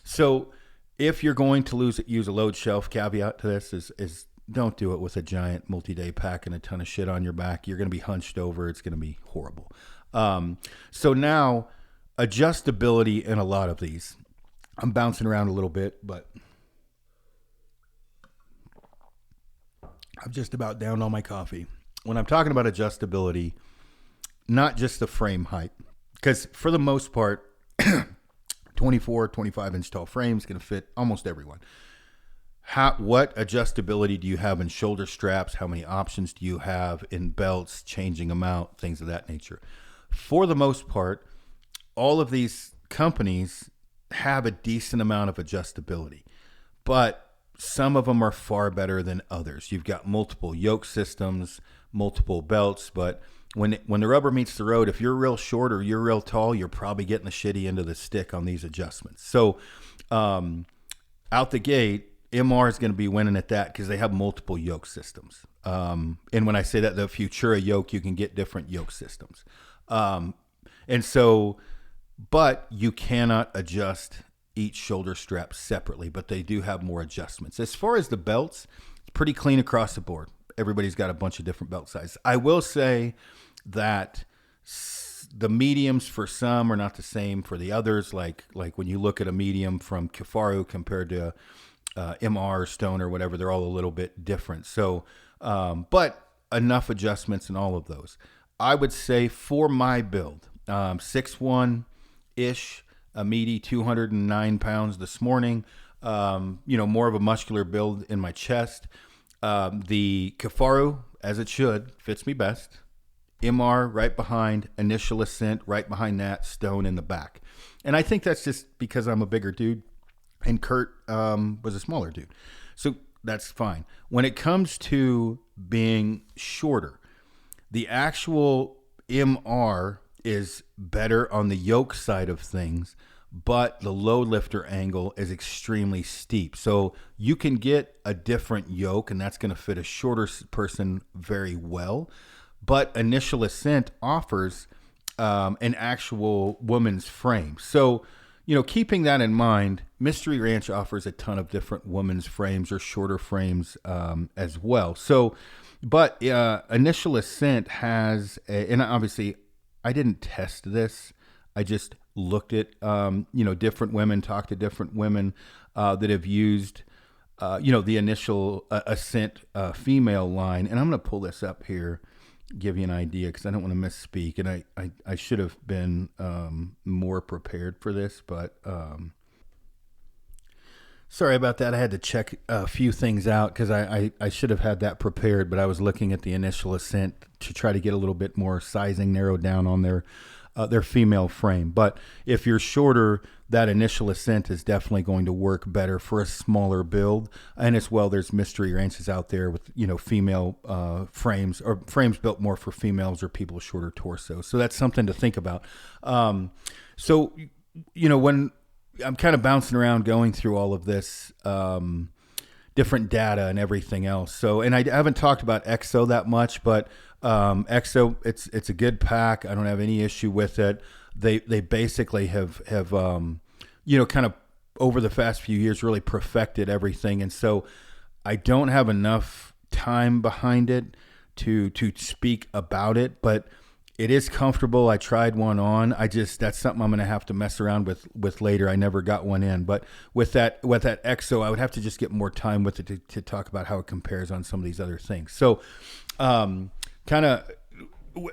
So if you're going to use a load shelf, caveat to this is don't do it with a giant multi-day pack and a ton of shit on your back. You're going to be hunched over. It's going to be horrible. So now, adjustability in a lot of these. I'm bouncing around a little bit, but I've just about downed all my coffee. When I'm talking about adjustability, not just the frame height, because for the most part, 24, 25 inch tall frames going to fit almost everyone. What adjustability do you have in shoulder straps? How many options do you have in belts, changing them out, things of that nature? For the most part, all of these companies have a decent amount of adjustability, but some of them are far better than others. You've got multiple yoke systems, multiple belts, but when the rubber meets the road, if you're real short or you're real tall, you're probably getting the shitty end of the stick on these adjustments. So out the gate, MR is going to be winning at that because they have multiple yoke systems. And when I say that, the Futura yoke, you can get different yoke systems. And so, but you cannot adjust each shoulder strap separately, but they do have more adjustments. As far as the belts, it's pretty clean across the board. Everybody's got a bunch of different belt sizes. I will say that the mediums for some are not the same for the others. Like when you look at a medium from Kifaru compared to MR, Stone, or whatever, they're all a little bit different. So, but enough adjustments in all of those. I would say for my build, 6'1"-ish, a meaty 209 pounds this morning, more of a muscular build in my chest. The Kifaru, as it should, fits me best. MR right behind, Initial Ascent right behind that, Stone in the back. And I think that's just because I'm a bigger dude and Kurt was a smaller dude. So that's fine. When it comes to being shorter, the actual MR is better on the yoke side of things, but the load lifter angle is extremely steep. So you can get a different yoke, and that's going to fit a shorter person very well. But Initial Ascent offers an actual woman's frame. So, keeping that in mind, Mystery Ranch offers a ton of different women's frames or shorter frames as well. So, but Initial Ascent has, and obviously I didn't test this. I just looked at, different women, talked to different women that have used, the Initial Ascent female line. And I'm going to pull this up here, give you an idea, because I don't want to misspeak. And I should have been more prepared for this, but sorry about that. I had to check a few things out because I should have had that prepared, but I was looking at the Initial Ascent to try to get a little bit more sizing narrowed down on their female frame. But if you're shorter, that Initial Ascent is definitely going to work better for a smaller build. And as well, there's Mystery Ranches out there with, female frames or frames built more for females or people with shorter torsos. So that's something to think about. So, when I'm kind of bouncing around going through all of this different data and everything else. So, and I haven't talked about EXO that much, but EXO, it's a good pack. I don't have any issue with it. They basically have kind of over the past few years really perfected everything, and so I don't have enough time behind it to speak about it, but it is comfortable. I tried one on. That's something I'm going to have to mess around with later. I never got one in, but with that EXO, I would have to just get more time with it to talk about how it compares on some of these other things. So, kind of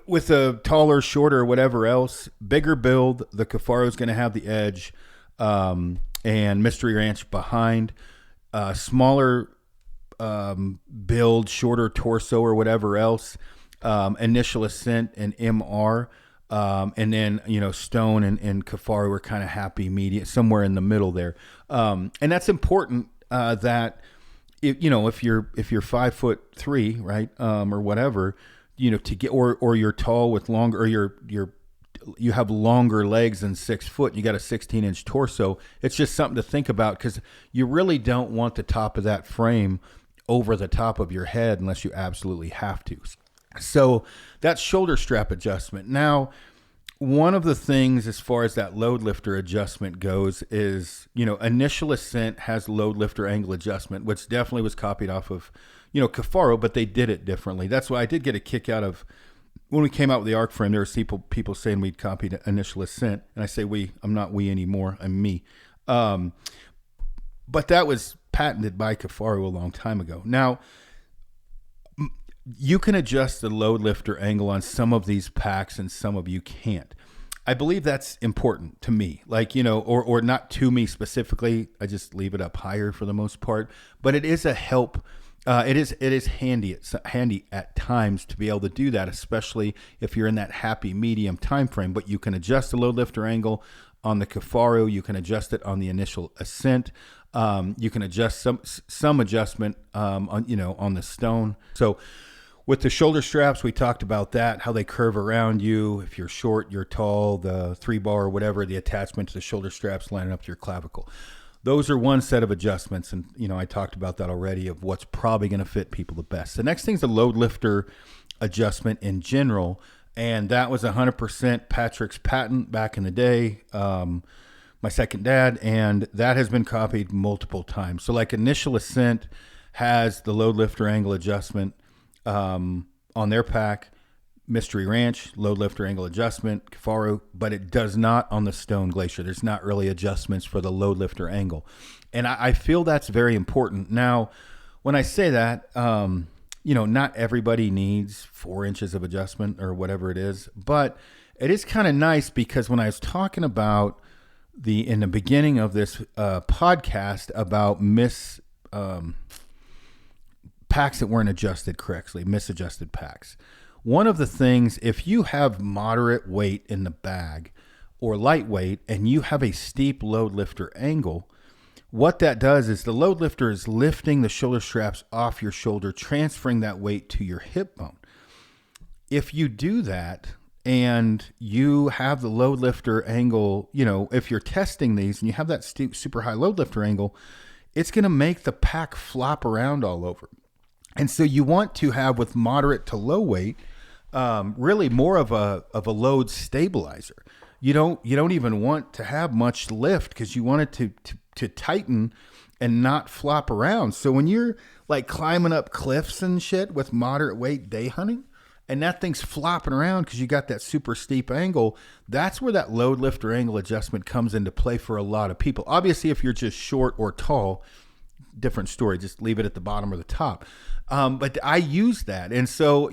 with a taller, shorter, whatever else, bigger build, the Kifaru is going to have the edge, and Mystery Ranch behind. Smaller build, shorter torso or whatever else, Initial Ascent and MR, and then Stone and Kifaru are kind of happy medium, somewhere in the middle there, and that's important that if you're 5'3", right, or whatever, to get or you're tall with longer, or you're you have longer legs than 6 foot. You got a 16-inch torso. It's just something to think about because you really don't want the top of that frame over the top of your head unless you absolutely have to. So that's shoulder strap adjustment. Now, one of the things as far as that load lifter adjustment goes is, initial Ascent has load lifter angle adjustment, which definitely was copied off of, Kifaru, but they did it differently. That's why I did get a kick out of when we came out with the arc frame. There were people saying we'd copied initial Ascent, and I say we. I'm not we anymore. I'm me. But that was patented by Kifaru a long time ago. Now, you can adjust the load lifter angle on some of these packs and some of you can't. I believe that's important to me, or not to me specifically. I just leave it up higher for the most part, but it is a help. It is handy. It's handy at times to be able to do that, especially if you're in that happy medium time frame. But you can adjust the load lifter angle on the Kifaru. You can adjust it on the initial Ascent. You can adjust some adjustment on the Stone. So with the shoulder straps, we talked about that, how they curve around you. If you're short, you're tall, the 3-bar or whatever, the attachment to the shoulder straps lining up to your clavicle. Those are one set of adjustments, and I talked about that already of what's probably going to fit people the best. The next thing is the load lifter adjustment in general, and that was 100% Patrick's patent back in the day, my second dad, and that has been copied multiple times. So like initial Ascent has the load lifter angle adjustment on their pack. Mystery Ranch, load lifter angle adjustment, Kifaru, but it does not on the Stone Glacier. There's not really adjustments for the load lifter angle. And I feel that's very important. Now, when I say that, not everybody needs 4 inches of adjustment or whatever it is, but it is kind of nice because when I was talking about in the beginning of this podcast about packs that weren't adjusted correctly, MisAdjusted Packs. One of the things, if you have moderate weight in the bag or lightweight and you have a steep load lifter angle, what that does is the load lifter is lifting the shoulder straps off your shoulder, transferring that weight to your hip bone. If you do that and you have the load lifter angle, if you're testing these and you have that steep, super high load lifter angle, it's going to make the pack flop around all over. And so you want to have, with moderate to low weight, really more of a load stabilizer. You don't even want to have much lift because you want it to tighten and not flop around. So when you're like climbing up cliffs and shit with moderate weight day hunting, and that thing's flopping around because you got that super steep angle, that's where that load lifter angle adjustment comes into play for a lot of people. Obviously, if you're just short or tall, different story. Just leave it at the bottom or the top. But I use that. And so,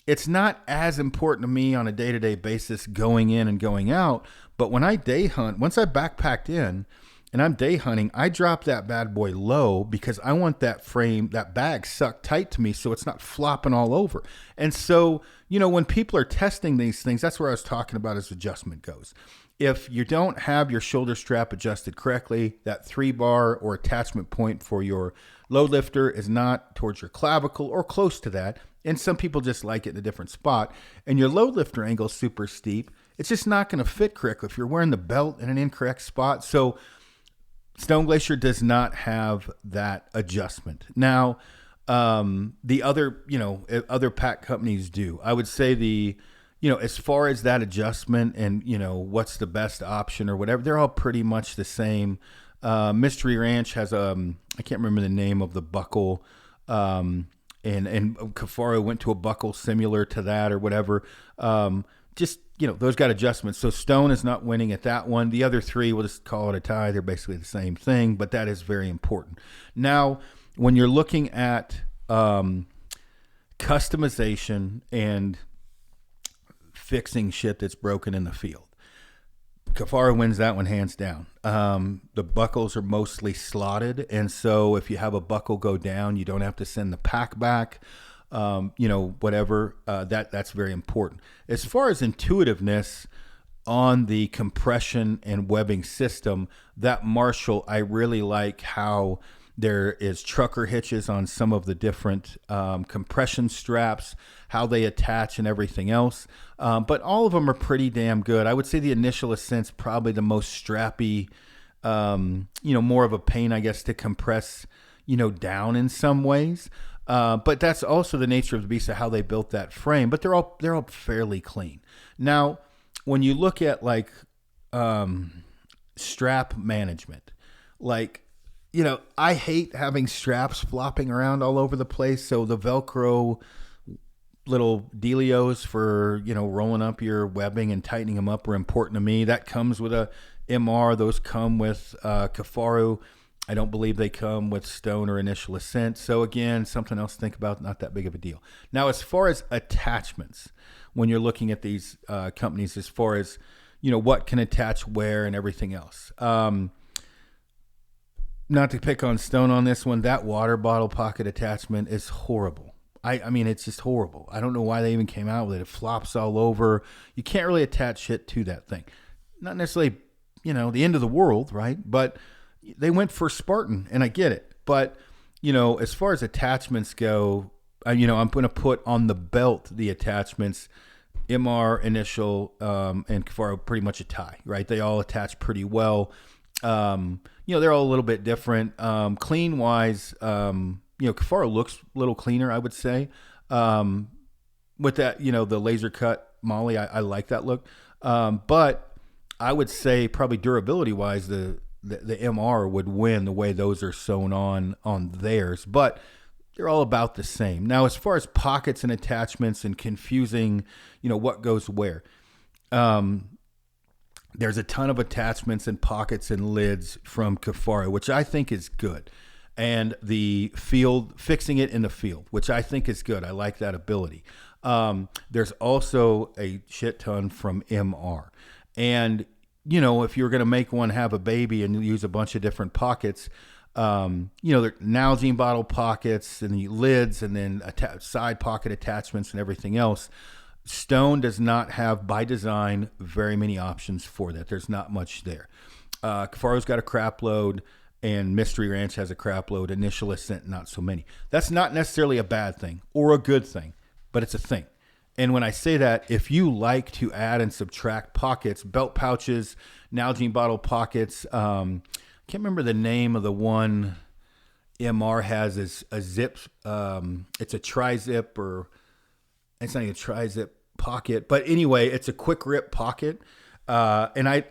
it's not as important to me on a day-to-day basis going in and going out. But when I day hunt, once I backpacked in and I'm day hunting, I drop that bad boy low because I want that frame, that bag sucked tight to me so it's not flopping all over. And so, when people are testing these things, that's where I was talking about as adjustment goes. If you don't have your shoulder strap adjusted correctly, that 3-bar or attachment point for your load lifter is not towards your clavicle or close to that, and some people just like it in a different spot, and your load lifter angle is super steep, it's just not going to fit correctly if you're wearing the belt in an incorrect spot. So Stone Glacier does not have that adjustment. Now, the other pack companies do. I would say as far as that adjustment and, what's the best option or whatever, they're all pretty much the same. Mystery Ranch has I can't remember the name of the buckle, and Kifaru went to a buckle similar to that or whatever. Those got adjustments. So Stone is not winning at that one. The other three, we'll just call it a tie. They're basically the same thing, but that is very important. Now, when you're looking at customization and fixing shit that's broken in the field, Kifaru wins that one hands down. The buckles are mostly slotted, and so if you have a buckle go down, you don't have to send the pack back. Whatever. That's very important. As far as intuitiveness on the compression and webbing system, that Marshall, I really like how There is trucker hitches on some of the different compression straps, how they attach and everything else. But all of them are pretty damn good. I would say the initial Ascent's probably the most strappy, more of a pain, I guess, to compress, down in some ways. But that's also the nature of the beast of how they built that frame. But they're all fairly clean. Now, when you look at like strap management, like, I hate having straps flopping around all over the place. So the Velcro little dealios for, rolling up your webbing and tightening them up were important to me. That comes with a MR. Those come with Kifaru. I don't believe they come with Stone or Initial Ascent. So again, something else to think about, not that big of a deal. Now, as far as attachments, when you're looking at these companies, as far as, what can attach where and everything else. Not to pick on Stone on this one, that water bottle pocket attachment is horrible. I mean, it's just horrible. I don't know why they even came out with it. It flops all over. You can't really attach shit to that thing. Not necessarily, the end of the world, right? But they went for Spartan, and I get it. But, as far as attachments go, I'm going to put on the belt the attachments, MR, Initial, and Kifaru, pretty much a tie, right? They all attach pretty well. They're all a little bit different. Clean wise, Kifaru looks a little cleaner, I would say. With that, the laser cut Molly, I like that look. But I would say probably durability wise, the MR would win the way those are sewn on theirs, but they're all about the same. Now, as far as pockets and attachments and confusing, what goes where, there's a ton of attachments and pockets and lids from Kifaru, which I think is good. And the field, fixing it in the field, which I think is good. I like that ability. There's also a shit ton from MR. And, if you're going to make one have a baby and use a bunch of different pockets, there are Nalgene bottle pockets and the lids and then side pocket attachments and everything else. Stone does not have, by design, very many options for that. There's not much there. Kifaru's got a crap load, and Mystery Ranch has a crap load. Initial Ascent, not so many. That's not necessarily a bad thing or a good thing, but it's a thing. And when I say that, if you like to add and subtract pockets, belt pouches, Nalgene bottle pockets, I can't remember the name of the one MR has is a zip. It's a tri-zip, or it's not even a tri-zip pocket, but anyway, it's a quick rip pocket. And I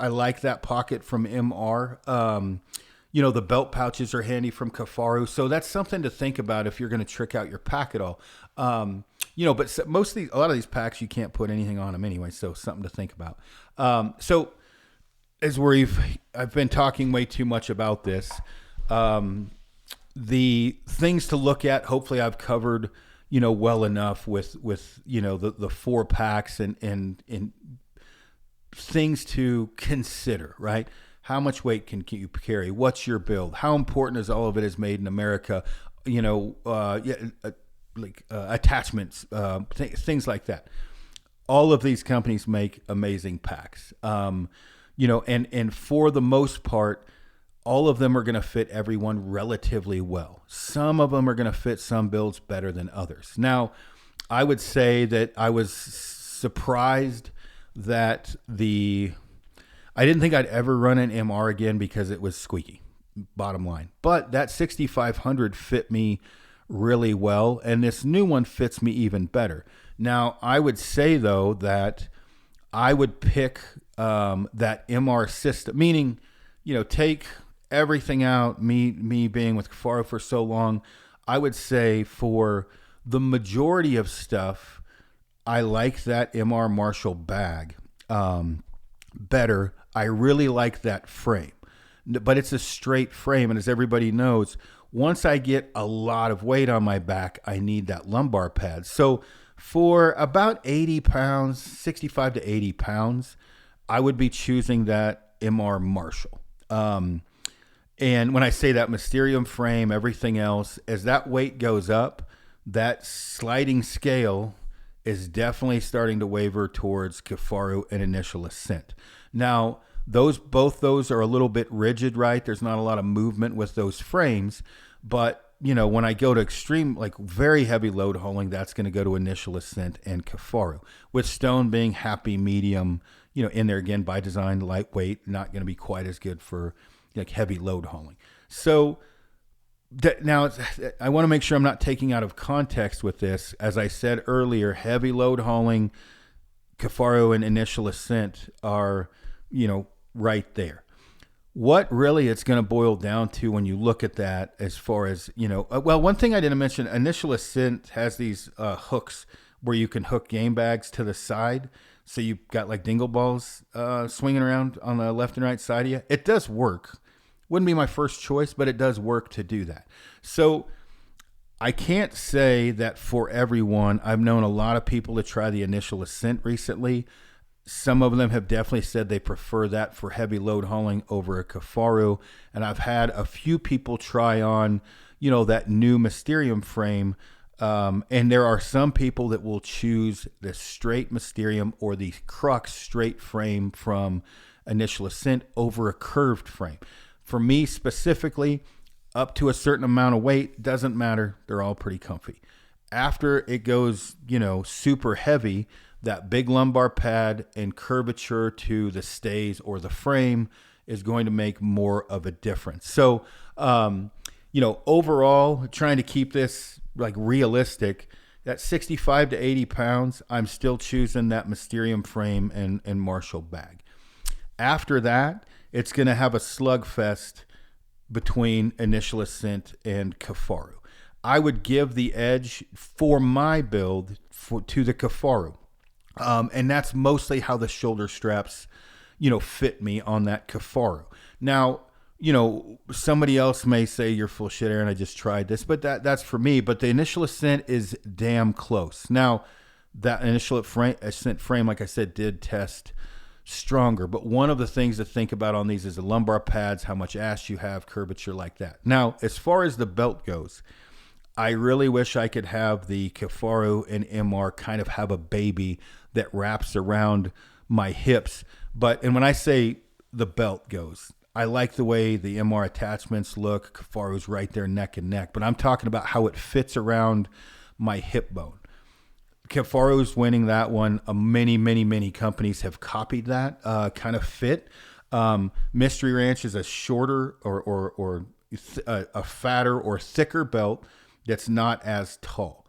like that pocket from MR. The belt pouches are handy from Kifaru. So that's something to think about if you're going to trick out your pack at all. But a lot of these packs, you can't put anything on them anyway. So something to think about. So as I've been talking way too much about this. The things to look at, hopefully I've covered, well enough with the 4 packs and things to consider, right? How much weight can you carry? What's your build? How important is all of it is made in America? Attachments, things like that. All of these companies make amazing packs. And for the most part, all of them are going to fit everyone relatively well. Some of them are going to fit some builds better than others. Now, I would say that I was surprised that I didn't think I'd ever run an MR again because it was squeaky, bottom line. But that 6500 fit me really well, and this new one fits me even better. Now, I would say, though, that I would pick that MR system, meaning, take everything out, me being with Kifaru for so long, I would say for the majority of stuff, I like that MR Marshall bag better. I really like that frame, but it's a straight frame. And as everybody knows, once I get a lot of weight on my back, I need that lumbar pad. So for about 80 pounds, 65 to 80 pounds, I would be choosing that MR Marshall. And when I say that Mysterium frame, everything else, as that weight goes up, that sliding scale is definitely starting to waver towards Kifaru and Initial Ascent. Now, both those are a little bit rigid, right? There's not a lot of movement with those frames, but when I go to extreme, like very heavy load hauling, that's going to go to Initial Ascent and Kifaru, with Stone being happy medium, in there again by design, lightweight, not going to be quite as good for like heavy load hauling. So now I want to make sure I'm not taking out of context with this. As I said earlier, heavy load hauling, Kifaru and Initial Ascent are, right there. What really it's going to boil down to when you look at that, as far as, well, one thing I didn't mention, Initial Ascent has these hooks where you can hook game bags to the side. So you've got like dingle balls swinging around on the left and right side of you. It does work. Wouldn't be my first choice, but it does work to do that. So I can't say that for everyone. I've known a lot of people to try the Initial Ascent recently. Some of them have definitely said they prefer that for heavy load hauling over a Kifaru. And I've had a few people try on, that new Mysterium frame. And there are some people that will choose the straight Mysterium or the Crux straight frame from Initial Ascent over a curved frame. For me specifically, up to a certain amount of weight, doesn't matter. They're all pretty comfy. After it goes, super heavy, that big lumbar pad and curvature to the stays or the frame is going to make more of a difference. So, overall, trying to keep this like realistic, at 65 to 80 pounds, I'm still choosing that Mysterium frame and Marshall bag. After that, it's going to have a slugfest between Initial Ascent and Kifaru. I would give the edge for my build to the Kifaru. And that's mostly how the shoulder straps, fit me on that Kifaru. Now, somebody else may say you're full shit, Aaron, I just tried this, but that's for me. But the Initial Ascent is damn close. Now, that Initial Ascent frame, like I said, did test stronger. But one of the things to think about on these is the lumbar pads, how much ass you have, curvature like that. Now, as far as the belt goes, I really wish I could have the Kifaru and MR kind of have a baby that wraps around my hips. And when I say the belt goes, I like the way the MR attachments look. Kifaru's right there neck and neck, but I'm talking about how it fits around my hip bone. Kifaru's winning that one. Many companies have copied that kind of fit. Mystery Ranch is a shorter or a fatter or thicker belt that's not as tall.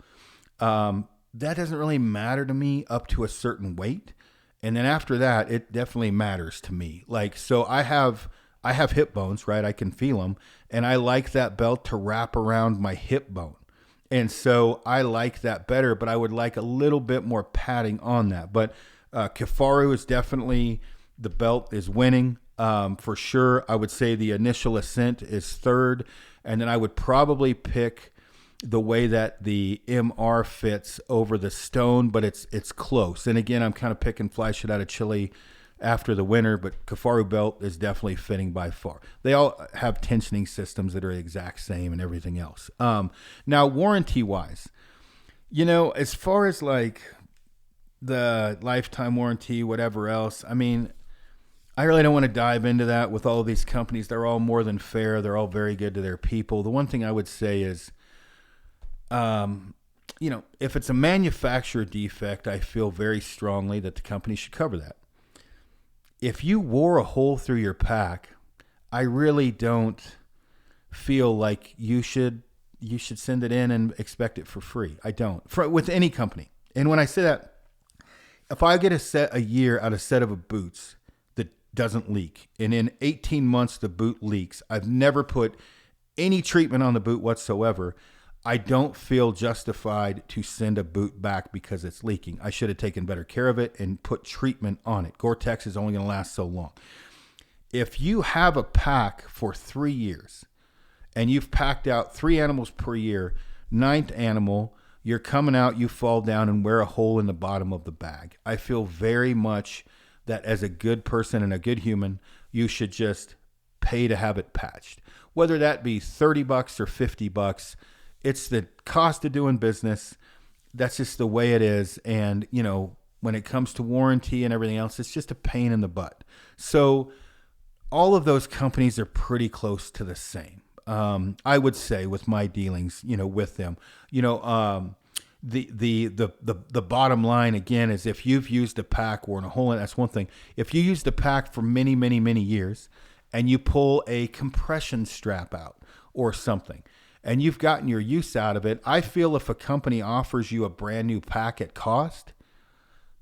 That doesn't really matter to me up to a certain weight. And then after that, it definitely matters to me. So I have hip bones, right? I can feel them. And I like that belt to wrap around my hip bone. And so I like that better, but I would like a little bit more padding on that. But Kifaru is definitely, the belt is winning for sure. I would say the Initial Ascent is third. And then I would probably pick the way that the MR fits over the Stone, but it's close. And again, I'm kind of picking fly shit out of chili after the winter, but Kifaru belt is definitely fitting by far. They all have tensioning systems that are the exact same and everything else. Now, warranty-wise, as far as like the lifetime warranty, whatever else, I mean, I really don't want to dive into that with all of these companies. They're all more than fair. They're all very good to their people. The one thing I would say is, if it's a manufacturer defect, I feel very strongly that the company should cover that. If you wore a hole through your pack, I really don't feel like you should send it in and expect it for free. I don't. With any company. And when I say that, if I get a year out of a set of boots that doesn't leak, and in 18 months the boot leaks, I've never put any treatment on the boot whatsoever, I don't feel justified to send a boot back because it's leaking. I should have taken better care of it and put treatment on it. Gore-Tex is only going to last so long. If you have a pack for 3 years and you've packed out 3 animals per year, 9th animal, you're coming out, you fall down and wear a hole in the bottom of the bag. I feel very much that as a good person and a good human, you should just pay to have it patched. Whether that be $30 or $50, it's the cost of doing business. That's just the way it is. And, when it comes to warranty and everything else, it's just a pain in the butt. So all of those companies are pretty close to the same. I would say with my dealings, with them, the bottom line again is if you've used a pack or in a hole in it, that's one thing. If you use the pack for many, many, many years and you pull a compression strap out or something and you've gotten your use out of it, I feel if a company offers you a brand new pack at cost,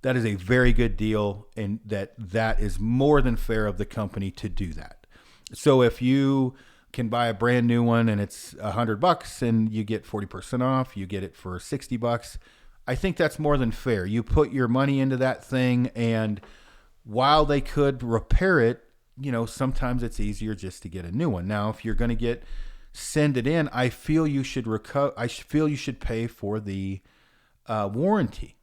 that is a very good deal, and that is more than fair of the company to do that. So if you can buy a brand new one and it's $100 and you get 40% off, you get it for $60. I think that's more than fair. You put your money into that thing, and while they could repair it, sometimes it's easier just to get a new one. Now, if you're going to send it in, I feel you should pay for the warranty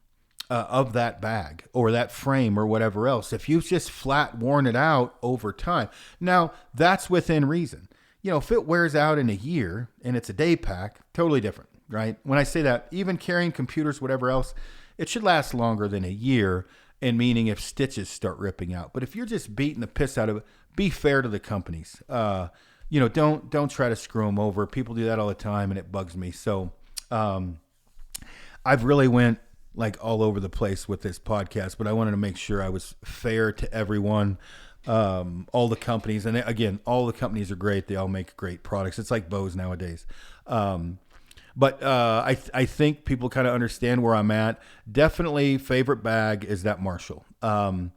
of that bag or that frame or whatever else. If you've just flat worn it out over time, now that's within reason. If it wears out in a year and it's a day pack, totally different, right? When I say that, even carrying computers, whatever else, it should last longer than a year, and meaning if stitches start ripping out. But if you're just beating the piss out of it, be fair to the companies. Don't try to screw them over. People do that all the time, and it bugs me. So I've really went like all over the place with this podcast, but I wanted to make sure I was fair to everyone. All the companies, and again, all the companies are great. They all make great products. It's like Bose nowadays. But I think people kind of understand where I'm at. Definitely favorite bag is that Marshall. When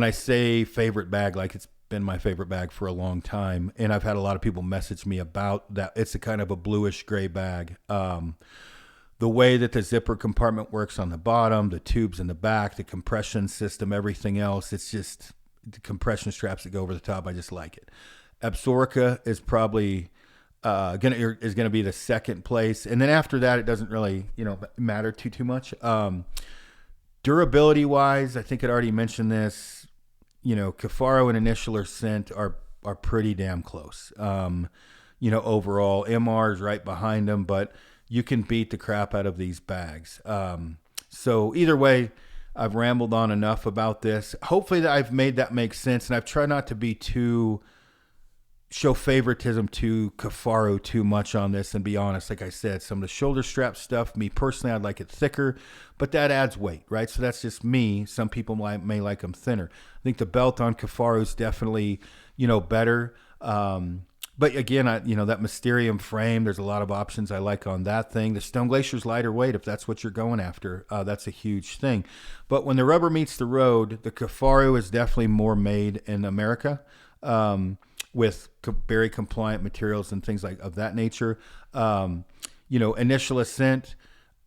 I say favorite bag, like it's been my favorite bag for a long time, and I've had a lot of people message me about that. It's a kind of a bluish gray bag. The way that the zipper compartment works on the bottom, the tubes in the back, the compression system, everything else, it's just the compression straps that go over the top. I just like it. Absorica is probably gonna be the second place, and then after that, it doesn't really matter too much. Durability wise, I think I already mentioned this. Kifaru and Initial Ascent are pretty damn close. Overall, MR is right behind them, but you can beat the crap out of these bags. So either way, I've rambled on enough about this. Hopefully that I've made that make sense, and I've tried not to show favoritism to Kifaru too much on this, and be honest. Like I said, some of the shoulder strap stuff, me personally, I'd like it thicker, but that adds weight, right? So that's just me. Some people may like them thinner. I think the belt on Kifaru is definitely, better. But again, that Mysterium frame, there's a lot of options I like on that thing. The Stone Glacier's lighter weight, if that's what you're going after. That's a huge thing. But when the rubber meets the road, the Kifaru is definitely more made in America, with very compliant materials and things of that nature. Initial Ascent,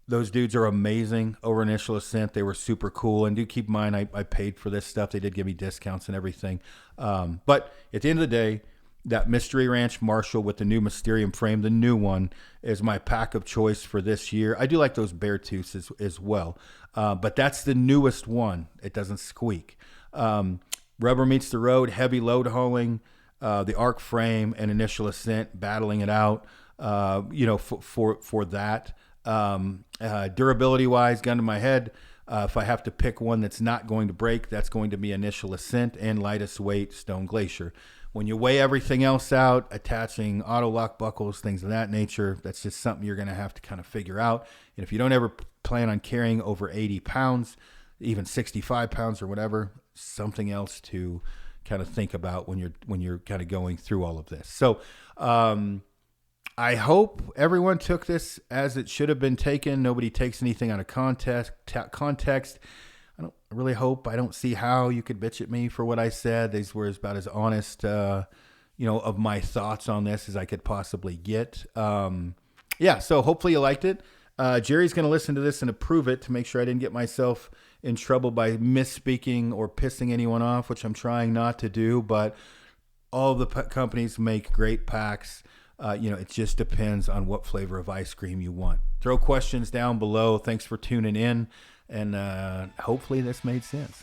those dudes are amazing over Initial Ascent. They were super cool. And do keep in mind, I paid for this stuff. They did give me discounts and everything. But at the end of the day, that Mystery Ranch Marshall with the new Mysterium frame, the new one, is my pack of choice for this year. I do like those Beartooths as well. But that's the newest one. It doesn't squeak. Rubber meets the road, heavy load hauling, the arc frame and Initial Ascent battling it out, for that. Durability wise, gun to my head, if I have to pick one that's not going to break, that's going to be Initial Ascent, and lightest weight, Stone Glacier. When you weigh everything else out, attaching auto lock buckles, things of that nature, that's just something you're going to have to kind of figure out. And if you don't ever plan on carrying over 80 pounds, even 65 pounds or whatever, something else to kind of think about when you're kind of going through all of this. So I hope everyone took this as it should have been taken. Nobody takes anything out of context. I really hope. I don't see how you could bitch at me for what I said. These were about as honest, of my thoughts on this as I could possibly get. So hopefully you liked it. Jerry's going to listen to this and approve it to make sure I didn't get myself in trouble by misspeaking or pissing anyone off, which I'm trying not to do. But all the companies make great packs. It just depends on what flavor of ice cream you want. Throw questions down below. Thanks for tuning in. And hopefully this made sense.